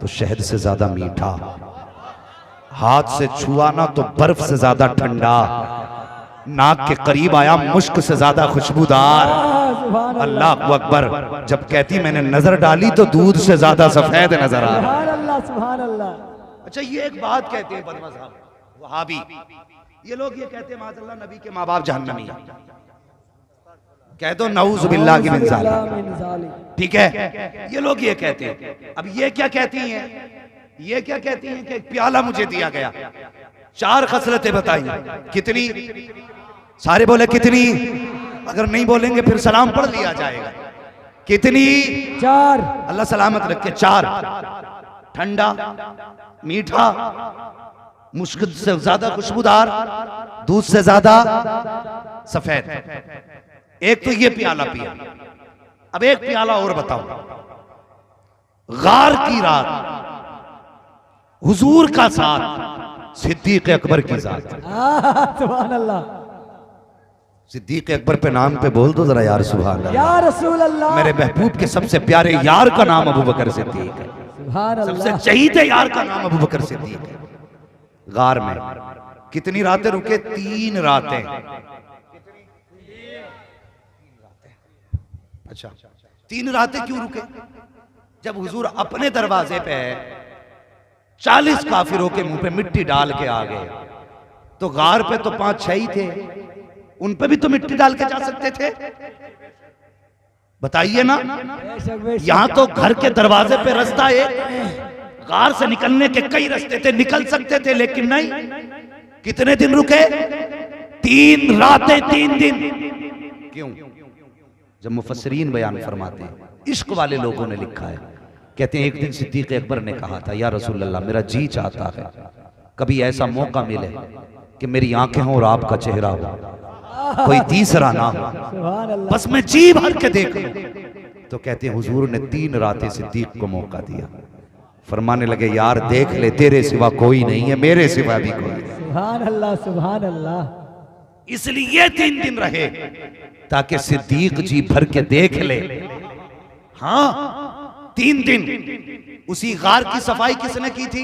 तो शहद से ज्यादा मीठा, हाथ से छुआ ना तो बर्फ से ज्यादा ठंडा, नाक के करीब आया मुश्क से ज्यादा खुशबूदार। अल्लाह अकबर। जब कहती मैंने नजर डाली तो दूध से ज्यादा सफेद नजर आ रहा। सुभान अल्लाह सुभान अल्लाह। अच्छा, ये एक बात कहते हैं बदमज़हब वहाबी, ये लोग ये कहते हैं माज़अल्लाह नबी के माँ बाप जहन्नमी है। कह दो नऊज़ बिल्लाहि मिन ज़ालिक। ठीक है, ये लोग ये कहते हैं। अब ये क्या कहती हैं? ये क्या कहती हैं कि एक प्याला मुझे दिया गया, 4 खसलतें बताई। कितनी? सारे बोले कितनी? अगर नहीं बोलेंगे फिर सलाम पढ़ लिया जाएगा। कितनी? 4। अल्लाह सलामत रखे। 4। ठंडा, मीठा, मुश्क से ज्यादा खुशबूदार, दूध से ज्यादा सफेद। एक तो ये प्याला पिया। अब एक प्याला और बताओ। गार की रात, हुजूर का साथ, सिद्दीक अकबर की जात। सुभान अल्लाह। सिद्दीक अकबर पे नाम पे बोल दो जरा यार, सुभान अल्लाह। या रसूल अल्लाह। मेरे महबूब के सबसे प्यारे यार का नाम अबू बकर सिद्दीक है। सुभान सबसे अल्लाह। चहीते यार का नाम अबू बकर सिद्दीक है। गार में कितनी रातें रुके? 3 रातें। अच्छा, 3 रातें क्यों रुके? जब हुजूर अपने दरवाजे पे है, 40 काफिरों के मुंह पे मिट्टी डाल के आ गए, तो गार पे तो 5-6 ही थे, उन पे भी तो मिट्टी डाल के जा सकते थे। बताइए ना। यहां तो घर के दरवाजे पे रास्ता है, गार से निकलने के कई रास्ते थे, निकल सकते थे, लेकिन नहीं। कितने दिन रुके? 3 रातें 3 दिन। क्यों? जब मुफस्सिरीन बयान फरमाते हैं, इश्क वाले लोगों ने लिखा है, कहते हैं एक दिन सिद्दीक अकबर ने कहा था, या रसूल अल्लाह, मेरा जी चाहता है कभी ऐसा मौका मिले कि मेरी आंखें हों और आपका चेहरा हो, कोई तीसरा ना हो, बस मैं जी भर के देख लूं। तो कहते हैं हुजूर ने 3 रातें सिद्दीक को मौका दिया। फरमाने लगे, यार देख ले, तेरे सिवा कोई नहीं है, मेरे सिवा भी कोई नहीं। सुभान अल्लाह सुभान अल्लाह। इसलिए 3 दिन रहे ताकि सिद्दीक जी भर के देख ले। हाँ, 3 दिन। उसी गार की सफाई किसने की थी?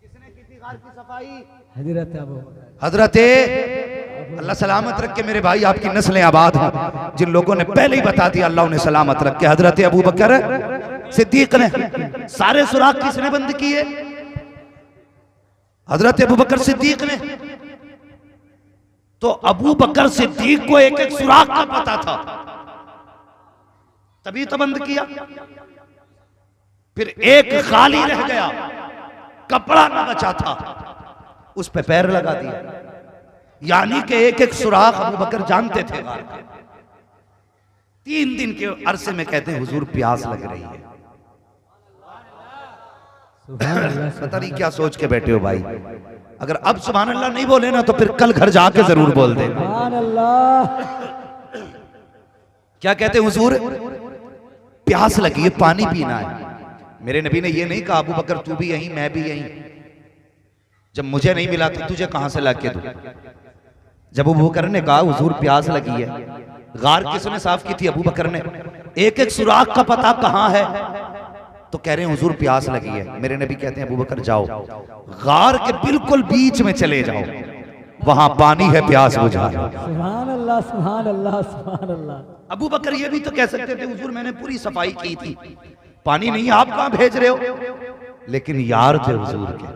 किसने की थी गार की सफाई? हजरत अबू हजरत अल्लाह सलामत रख के मेरे भाई, आपकी नस्लें आबाद हों। जिन लोगों ने पहले ही बता दिया, अल्लाह उन्हें सलामत रख के। हजरत अबू बकर सिद्दीक ने सारे सुराख किसने बंद किए? हजरत अबू बकर सिद्दीक ने। तो अबू बकर सिद्दीक को एक एक सुराख का पता था, तभी तो बंद किया। फिर एक खाली रह गया, कपड़ा न बचा था, उस पे पैर लगा दिया। यानी कि एक एक सुराख अबू बकर जानते थे। 3 दिन के अरसे में कहते हैं हुजूर प्यास लग रही है। पता नहीं क्या सोच के बैठे हो भाई। अगर अब सुभान अल्लाह नहीं बोले ना तो फिर कल घर जाके जरूर बोल दे। सुभान अल्लाह। क्या कहते हैं हुजूर? प्यास लगी है, पानी पीना है। मेरे नबी ने ये नहीं कहा अबू बकर तू भी यहीं मैं भी यहीं, जब मुझे नहीं मिला तो तुझे कहां से लाके दूं। जब अबू बकर ने कहा हुजूर प्यास लगी है, गार किसने साफ की थी? अबू बकर ने। एक एक सुराख का पता कहां है? तो कह रहे हैं हुजूर प्यास लगी है। मेरे नबी कहते हैं अबू बकर जाओ, गार के बिल्कुल बीच में चले जाओ, वहां पानी है, प्यास बुझा लो। सुभान अल्लाह सुभान अल्लाह सुभान अल्लाह। अबू बकर ये भी तो कह सकते थे हुजूर मैंने पूरी सफाई की थी, पानी नहीं, आप कहां भेज रहे हो? लेकिन यार थे हुजूर के,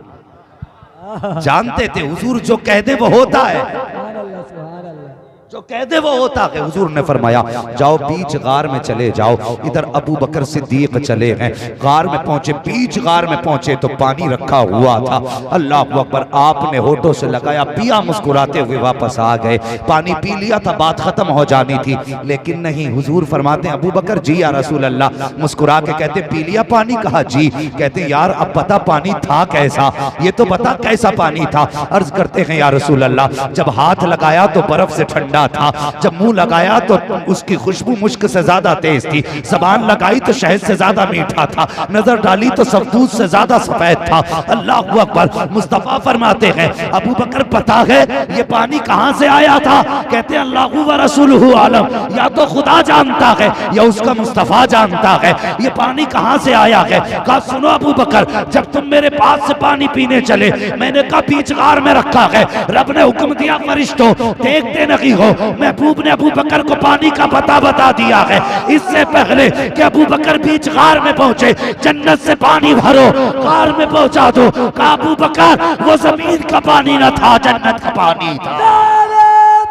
जानते थे हुजूर जो कह दे वो होता है। सुभान अल्लाह सुभान अल्लाह। जो कह दे वो होता है। हुजूर ने फरमाया जाओ बीच गार में चले जाओ, इधर अबू बकर सिद्दीक चले हैं, गार में पहुंचे, बीच गार में पहुंचे तो पानी रखा हुआ था। अल्लाह अकबर, आपने होठों से लगाया, पिया, मुस्कुराते हुए वापस आ गए। पानी पी लिया था, बात खत्म हो जानी थी, लेकिन नहीं, हुजूर फरमाते अबू बकर जी या रसूल अल्लाह, मुस्कुरा के कहते पी लिया पानी? कहा जी। कहते यार अब बता पानी था कैसा, ये तो बता कैसा पानी था। अर्ज करते हैं या रसूल अल्लाह, जब हाथ लगाया तो बर्फ से ठंडा था, जब मुंह लगाया तो उसकी खुशबू मुश्क से ज्यादा तेज थी, जबान लगाई तो शहद से ज्यादा मीठा था, नजर डाली तो सफदूद से ज्यादा सफेद था। अल्लाह अकबर। मुस्तफा फरमाते हैं अबू बकर पता है ये पानी कहां से आया था? कहते हैं अल्लाह व रसूलुहु आलम, या तो खुदा जानता है या उसका मुस्तफा जानता है ये पानी कहां से आया है। कहा सुनो अबू बकर, जब तुम मेरे पास से पानी पीने चले, मैंने कहा बीच गार में रखा है, रब ने हुक्म दिया फरिश्तों देखते नहीं हो, महबूब ने अबू बकर को पानी का पता बता दिया है। इससे पहले कि अबू बकर बीच गार में पहुंचे, जन्नत से पानी भरो, गार में पहुंचा दो। कहा अबू बकर वो जमीन का पानी न था, जन्नत का पानी था। नारे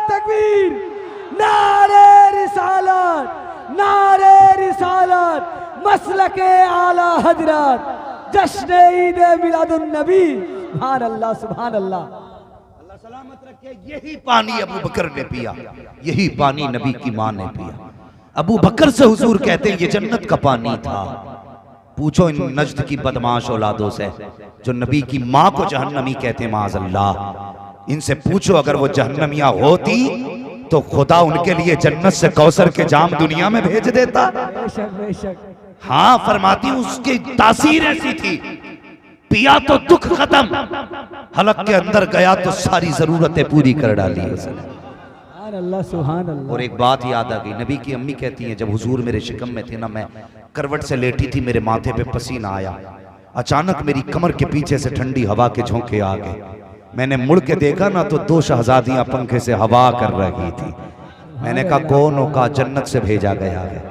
तकबीर, नारे रिसालत, नारे रिसालत, मसलके आला हजरत, जश्न ईद मिलादुन नबी। सुभान अल्लाह, सुभान अल्लाह। अल्लाह सलामत रखे। यही पानी अबू बकर ने पिया, यही पानी नबी की मां ने पिया। अबू बकर से हुजूर कहते हैं ये जन्नत का पानी था। पूछो इन नज्द की बदमाश औलादों से जो नबी की मां को जहन्नमी कहते, माज़अल्लाह, इनसे पूछो अगर वो जहन्नमिया होती तो खुदा उनके लिए जन्नत से कौसर के जाम दुनिया में भेज देता। बेशक बेशक। हाँ, फरमाती उसकी तासीर ऐसी थी, पिया तो दुख खत्म, हलक के अंदर गया तो सारी जरूरतें पूरी कर डाली उसने। सुभान अल्लाह, सुभान अल्लाह। और एक बात याद आ गई, नबी की अम्मी कहती हैं जब हुजूर मेरे शिकम में थे ना, मैं करवट से लेटी थी, मेरे माथे पे पसीना आया, अचानक मेरी कमर के पीछे से ठंडी हवा के झोंके आ गए, मैंने मुड़ के देखा ना तो 2 शहजादियां पंखे से हवा कर रही थी। मैंने कहा कौन हो? कहा जन्नत से भेजा गया है।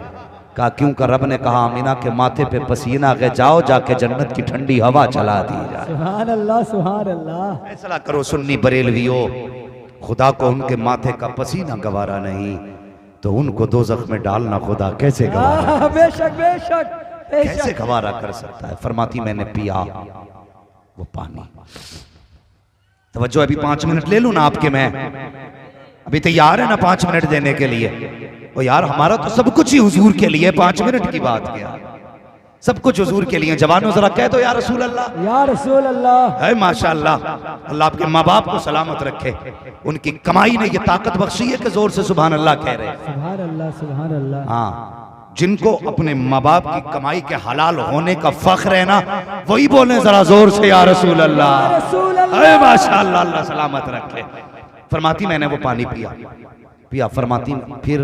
कहा क्यों? का रब ने कहा अमीना के माथे पे पसीना गए, जाओ जाके जन्नत की ठंडी हवा चला दी जाए। सुभान अल्लाह, सुभान अल्लाह। फैसला करो सुन्नी बरेलवियों, खुदा को उनके माथे का पसीना गवारा नहीं तो उनको दोज़ख में डालना खुदा कैसे गवारा, बेशक बेशक कैसे गवारा कर सकता है। फरमाती मैंने पिया वो पानी। तवज्जो, अभी 5 मिनट ले लूं ना आपके, मैं अभी तैयार है ना 5 मिनट देने के लिए? ओ यार हमारा तो सब कुछ ही हुजूर के लिए, 5 मिनट की बात क्या, सब कुछ हुजूर के लिए। जवानों जरा कह दो या रसूल अल्लाह, या रसूल अल्लाह। है माशाअल्लाह। अल्लाह आपके माँ बाप को सलामत रखे, उनकी कमाई ने ये ताकत बख्शी है कि जोर से सुभान अल्लाह कह रहे हैं। सुभान अल्लाह, सुभान अल्लाह। हाँ, जिनको अपने माँ बाप की कमाई के हलाल होने का फख्र है ना, वही बोले जरा जोर से या रसूल अल्लाह, रसूल अल्लाह। है माशाअल्लाह, अल्लाह सलामत रखे। फरमाती मैंने वो पानी पिया पिया, फरमाती फिर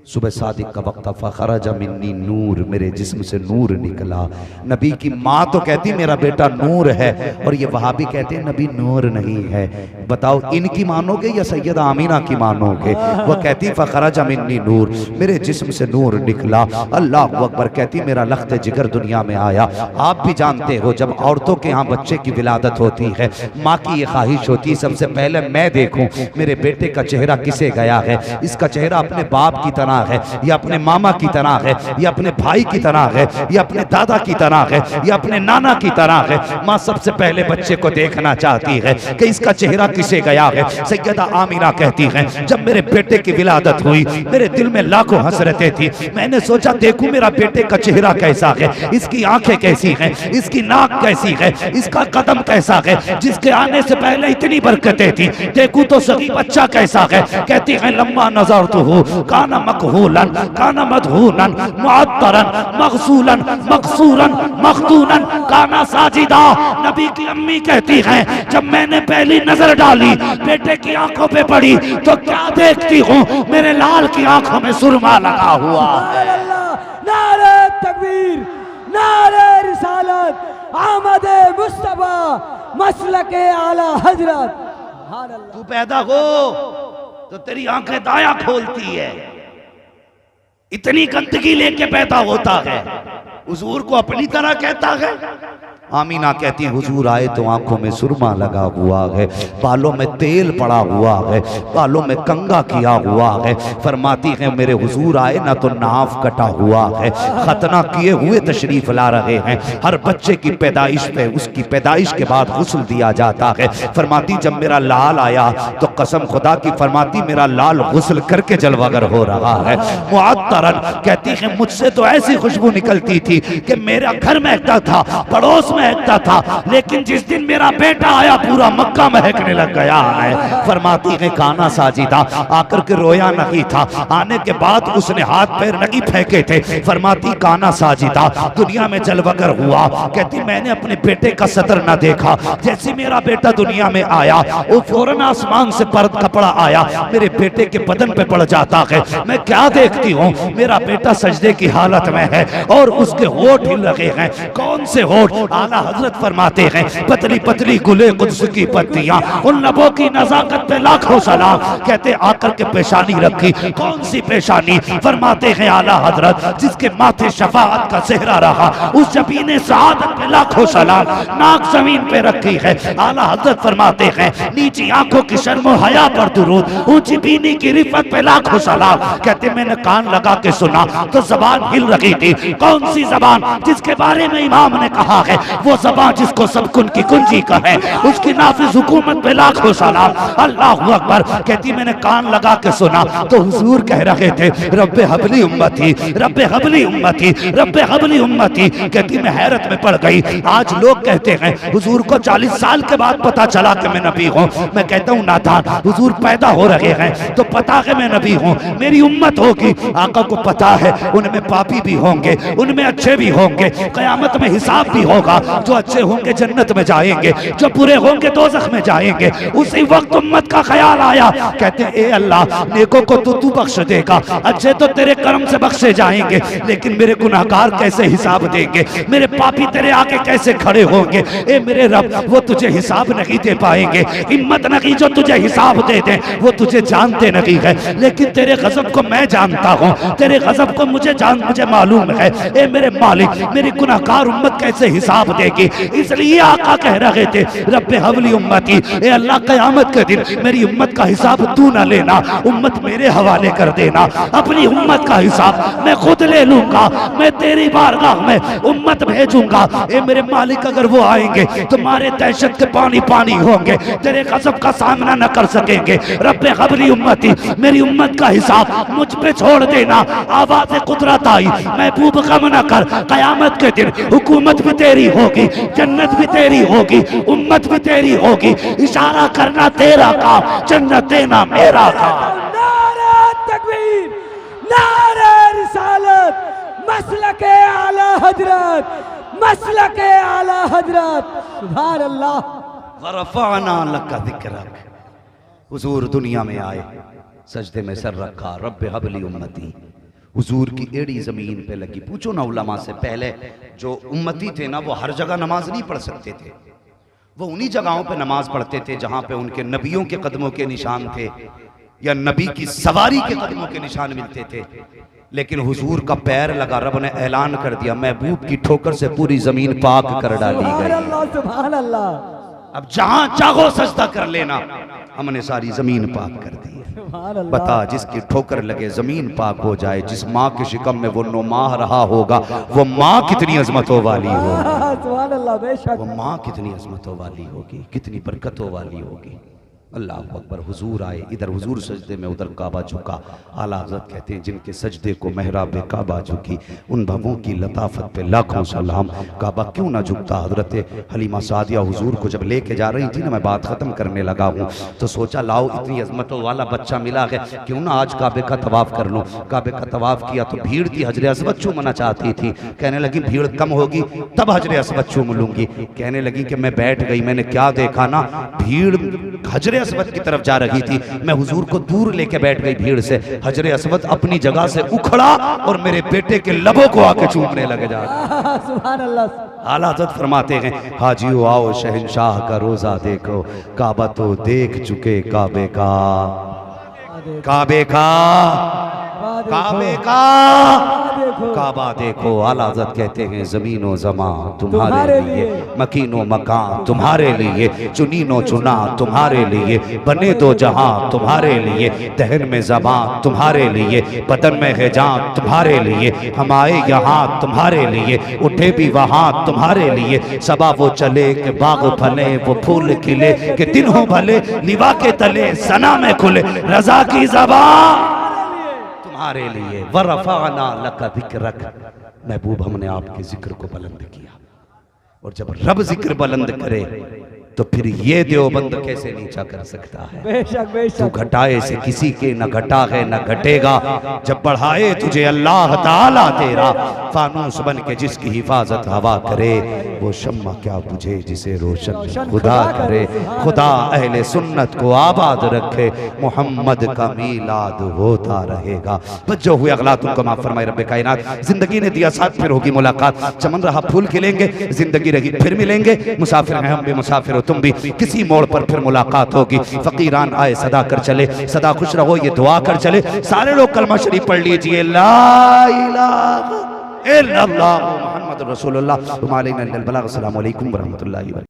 सुबह सादिक का वक्त, फ़खरजा मिन्नी नूर, मेरे जिस्म से नूर निकला। नबी की माँ तो कहती मेरा बेटा नूर है, और ये वहाबी कहते हैं नबी नूर नहीं है। बताओ इनकी मानोगे या सैयदा आमीना की मानोगे? वो कहती फ़खरजा मिन्नी नूर, मेरे जिस्म से नूर निकला। अल्लाह अकबर। कहती मेरा लख्त जिगर दुनिया में आया। आप भी जानते हो जब औरतों के यहाँ बच्चे की विलादत होती है, माँ की ये ख्वाहिश होती है सबसे पहले मैं देखूं मेरे बेटे का चेहरा किसे गया है, इसका चेहरा अपने बाप की तरह है, या अपने मामा की तरह है, या अपने भाई की तरह है, या अपने दादा की तरह है, या अपने नाना की तरह है। माँ सबसे पहले बच्चे को देखना चाहती है कि इसका चेहरा किसे गया है। सैयदा आमीना कहती हैं जब मेरे बेटे की विलादत हुई मेरे दिल में लाखों हसरतें थी, मैंने सोचा देखूं मेरा बेटे का चेहरा कैसा है, इसकी आंखें कैसी हैं, इसकी नाक कैसी है, इसका कदम कैसा है, जिसके आने से पहले इतनी बरकतें थी, देखूं तो सही बच्चा कैसा है। कहती है लम्मा नजर तो हो काना मकहूलन काना मदहूनन मुअत्तरन मगसूलन मकसूरन मखदूनन काना साजिदा। नबी की अम्मी कहती हैं जब मैंने पहली नजर डाली बेटे की आंखों पे पड़ी तो क्या देखती हूँ, मेरे लाल की आंखों में सुरमा लगा हुआ है। नारे तकबीर, नारे रिसालत, आमद मुस्तफा, मसलके आला हजरत। तू पैदा हो तो तेरी आंखें दाया खोलती है, इतनी गंदगी लेके पैदा होता है, हुजूर को अपनी तरह कहता है। आमीना कहती है हुजूर आए तो आंखों में सुरमा लगा हुआ है, बालों में तेल पड़ा हुआ है, बालों में कंघा किया हुआ है। फरमाती है मेरे हुजूर आए ना तो नाफ कटा हुआ है, खतना किए हुए तशरीफ ला रहे हैं। हर बच्चे की पैदाइश पे उसकी पैदाइश के बाद गुस्ल दिया जाता है। फरमाती जब मेरा लाल आया तो कसम खुदा की, फरमाती मेरा लाल गुस्ल करके जलवागर हो रहा है। मुअत्तरन कहती है मुझसे तो ऐसी खुशबू निकलती थी कि मेरा घर महकता था, पड़ोस महकता था, लेकिन जिस दिन मेरा बेटा आया पूरा मक्का महकने लग गया है। फरमाती है काना साजिदा आकर के रोया नहीं था, आने के बाद उसने हाथ पैर नहीं फेंके थे। फरमाती काना साजिदा दुनिया में जलवगर हुआ। कहती मैंने अपने बेटे का सतर न देखा, जैसे मेरा बेटा दुनिया में आया वो फौरन आसमान से पर्द कपड़ा आया मेरे बेटे के बदन पे पड़ जाता है। मैं क्या देखती हूँ, मेरा बेटा सजदे की हालत में है और उसके होठ हिल रहे हैं। कौन से होठ? आला हजरत फरमाते हैं पतली पतली गुले कुद्स की पत्तियां, उन लबों की नजाकत पे लाखों सलाम। कहते आकर के पेशानी रखी। कौन सी पेशानी? फरमाते हैं आला हजरत जिसके माथे शफाअत का सेहरा रहा, उस जबीने सआदत पे लाखों सलाम। नाक जमीन पे रखी है। आला हजरत फरमाते हैं नीची आंखों की शर्मो हया पर दुरूद, ऊंची बीनी की रिफत पे लाखों सलाम। कहते मैंने कान लगा के सुना तो जबान हिल रही थी। कौन सी जबान? जिसके बारे में इमाम ने कहा है वो जबान जिसको सब कुन की कुंजी का है, उसकी नाफिज हुकूमत पे लाखों सलाम। अल्लाह अकबर। कहती मैंने कान लगा के सुना तो हुजूर कह रहे थे रब्बे हबली उम्मती, रब्बे हबली उम्मती, रब्बे हबली उम्मती। कहती मैं हैरत में पड़ गई। आज लोग कहते हैं हुजूर को 40 साल के बाद पता चला कि मैं नबी हूँ। मैं कहता हूँ नादान, हुजूर पैदा हो रहे हैं तो पता है मैं नबी हूँ, मेरी उम्मत होगी। आका को पता है उनमें पापी भी होंगे, उनमें अच्छे भी होंगे, कयामत में हिसाब भी होगा। जो अच्छे होंगे जन्नत में जाएंगे, जो बुरे होंगे दोज़ख में जाएंगे। उसी वक्त उम्मत का ख्याल आया। कहते ए अल्लाह नेकों को तो तू बख्श देगा, अच्छे तो तेरे करम से बख्शे जाएंगे, लेकिन मेरे गुनाहगार कैसे हिसाब देंगे, मेरे पापी तेरे आगे कैसे खड़े होंगे। ए मेरे रब वो तुझे हिसाब नहीं दे पाएंगे। हिम्मत नहीं जो तुझे हिसाब दे दे, वो तुझे जानते नहीं है, लेकिन तेरे गजब को मैं जानता हूँ, तेरे गजब को मुझे मालूम है। ए मेरे मालिक मेरी गुनाहगार उम्मत कैसे हिसाब देगी। इसलिए आका कह रहे थे रब्बे हवली उम्मती, ए अल्लाह क़यामत के दिन मेरी उम्मत का हिसाब तू ना लेना, उम्मत मेरे हवाले कर देना। अपनी उम्मत का हिसाब मैं खुद ले लूंगा, मैं तेरी बारगाह में उम्मत भेजूंगा। ए मेरे मालिक अगर वो आएंगे तुम्हारे दहशत के पानी पानी होंगे, तेरे गजब का सामना न कर सकेंगे। रब्बे हवली उम्मती मेरी उम्मत का हिसाब मुझ पे छोड़ देना। आवाज़ कुदरत आई, महबूब गम न कर, क़यामत के दिन हुकूमत भी तेरी होगी, जन्नत भी तेरी होगी, उम्मत भी तेरी होगी। इशारा करना तेरा काम, जन्नत देना मेरा काम। नारे तकबीर, नारे रिसालत, मसलके आला हजरत, मसलके आला हजरत। सुभान अल्लाह। वरफ़अना लका ज़िक्रक। हुजूर दुनिया में आए, सजदे में सर रखा, रब्बे हबली उम्मती। हुजूर की एड़ी जमीन पे लगी। पूछो ना उलमा से, पहले जो उम्मती थे ना वो हर जगह नमाज नहीं पढ़ सकते थे, वो उन्हीं जगहों पे नमाज पढ़ते थे जहां पे उनके नबियों के कदमों के निशान थे या नबी की सवारी के कदमों के निशान मिलते थे। लेकिन हुजूर का पैर लगा, रब ने ऐलान कर दिया महबूब की ठोकर से पूरी जमीन पाक कर डाली गई। सुभान अल्लाह। अब जहां चाहो सजदा कर लेना, हमने सारी जमीन पाक कर दी। बता जिसकी ठोकर लगे जमीन पाक हो जाए, जिस माँ के शिकम में वो 9 माह रहा होगा, वो माँ कितनी अजमतों वाली होगी, वो माँ कितनी अजमतों वाली होगी, कितनी बरकतों वाली होगी। अल्लाह अकबर। हुजूर आए, इधर हुजूर सजदे में, उधर काबा झुका। आला हज़रत कहते हैं जिनके सजदे को महराब काबा झुकी, उन भवों की लताफत पे लाखों सलाम। काबा क्यों ना झुकता। हजरत हलीमा सादिया हुजूर को जब लेके जा रही थी ना, मैं बात ख़त्म करने लगा हूँ, तो सोचा लाओ इतनी अजमतों वाला बच्चा मिला है, क्यों ना आज काबे का तवाफ़ कर लूँ। काबे का तवाफ़ किया तो भीड़ थी, हजर असवद चूमना चाहती थी। कहने लगी भीड़ कम होगी तब हजर असवद चूम लूँगी। कहने लगी कि मैं बैठ गई, मैंने क्या देखा ना, भीड़ हजर असवद की तरफ जा रही थी, मैं हुजूर को दूर लेके बैठ गई भीड़ से। हजर असवद अपनी जगह से उखड़ा और मेरे बेटे के लबों को आके चूमने लगे जा। सुभान अल्लाह। आला हज़रत फरमाते हैं हाजियो आओ शहंशाह का रोजा देखो, काबा तो देख चुके काबे का। काबे का, काबे का, देखो काबा देखो। आला हज़रत कहते हैं ज़मीनो ज़मा तुम्हारे लिए, मकीनो मकान तुम्हारे लिए, चुनीनो चुना तुम्हारे लिए, बने दो जहां तुम्हारे लिए, दहन में ज़बान तुम्हारे लिए, बदन में है जान तुम्हारे लिए, हम आए यहाँ तुम्हारे लिए, उठे भी वहाँ तुम्हारे लिए। सबा वो चले के बाग फले, वो फूल खिले के दिन हो भले, लिवा के तले सना में खुले रजा की ज़बान तुम्हारे लिए। वरफ़अना लका ज़िक्रक, महबूब हमने आपके जिक्र को बुलंद किया। और जब रब जिक्र बुलंद करे तो फिर ये देवबंद कैसे नीचा कर सकता है। बेशक तू बेशक घटाए से किसी के न घटा है न घटेगा, जब बढ़ाए तुझे अल्लाह ताला तेरा, फानूस बन के जिसकी हिफाजत हवा करे, वो शम्मा क्या बुझे जिसे रोशन खुदा करे। खुदा अहले सुन्नत को आबाद रखे, मोहम्मद का मीलाद होता रहेगा। बस जो हुए अगला तुमको माफ फरमाए रब्बे कायनात। जिंदगी ने दिया साथ, फिर होगी मुलाकात, चमन रहा फूल खिलेंगे, जिंदगी रही फिर मिलेंगे। मुसाफिर हैं हम भी, मुसाफिर तुम भी, किसी मोड़ पर फिर मुलाकात होगी। फकीरान आए सदा कर चले, सदा खुश रहो ये दुआ कर चले। सारे लोग कलमा शरीफ पढ़ लीजिए, ला इलाहा इल्लल्लाह मुहम्मद रसूलुल्लाह। अस्सलामु अलैकुम व रहमतुल्लाहि व बरकातहू।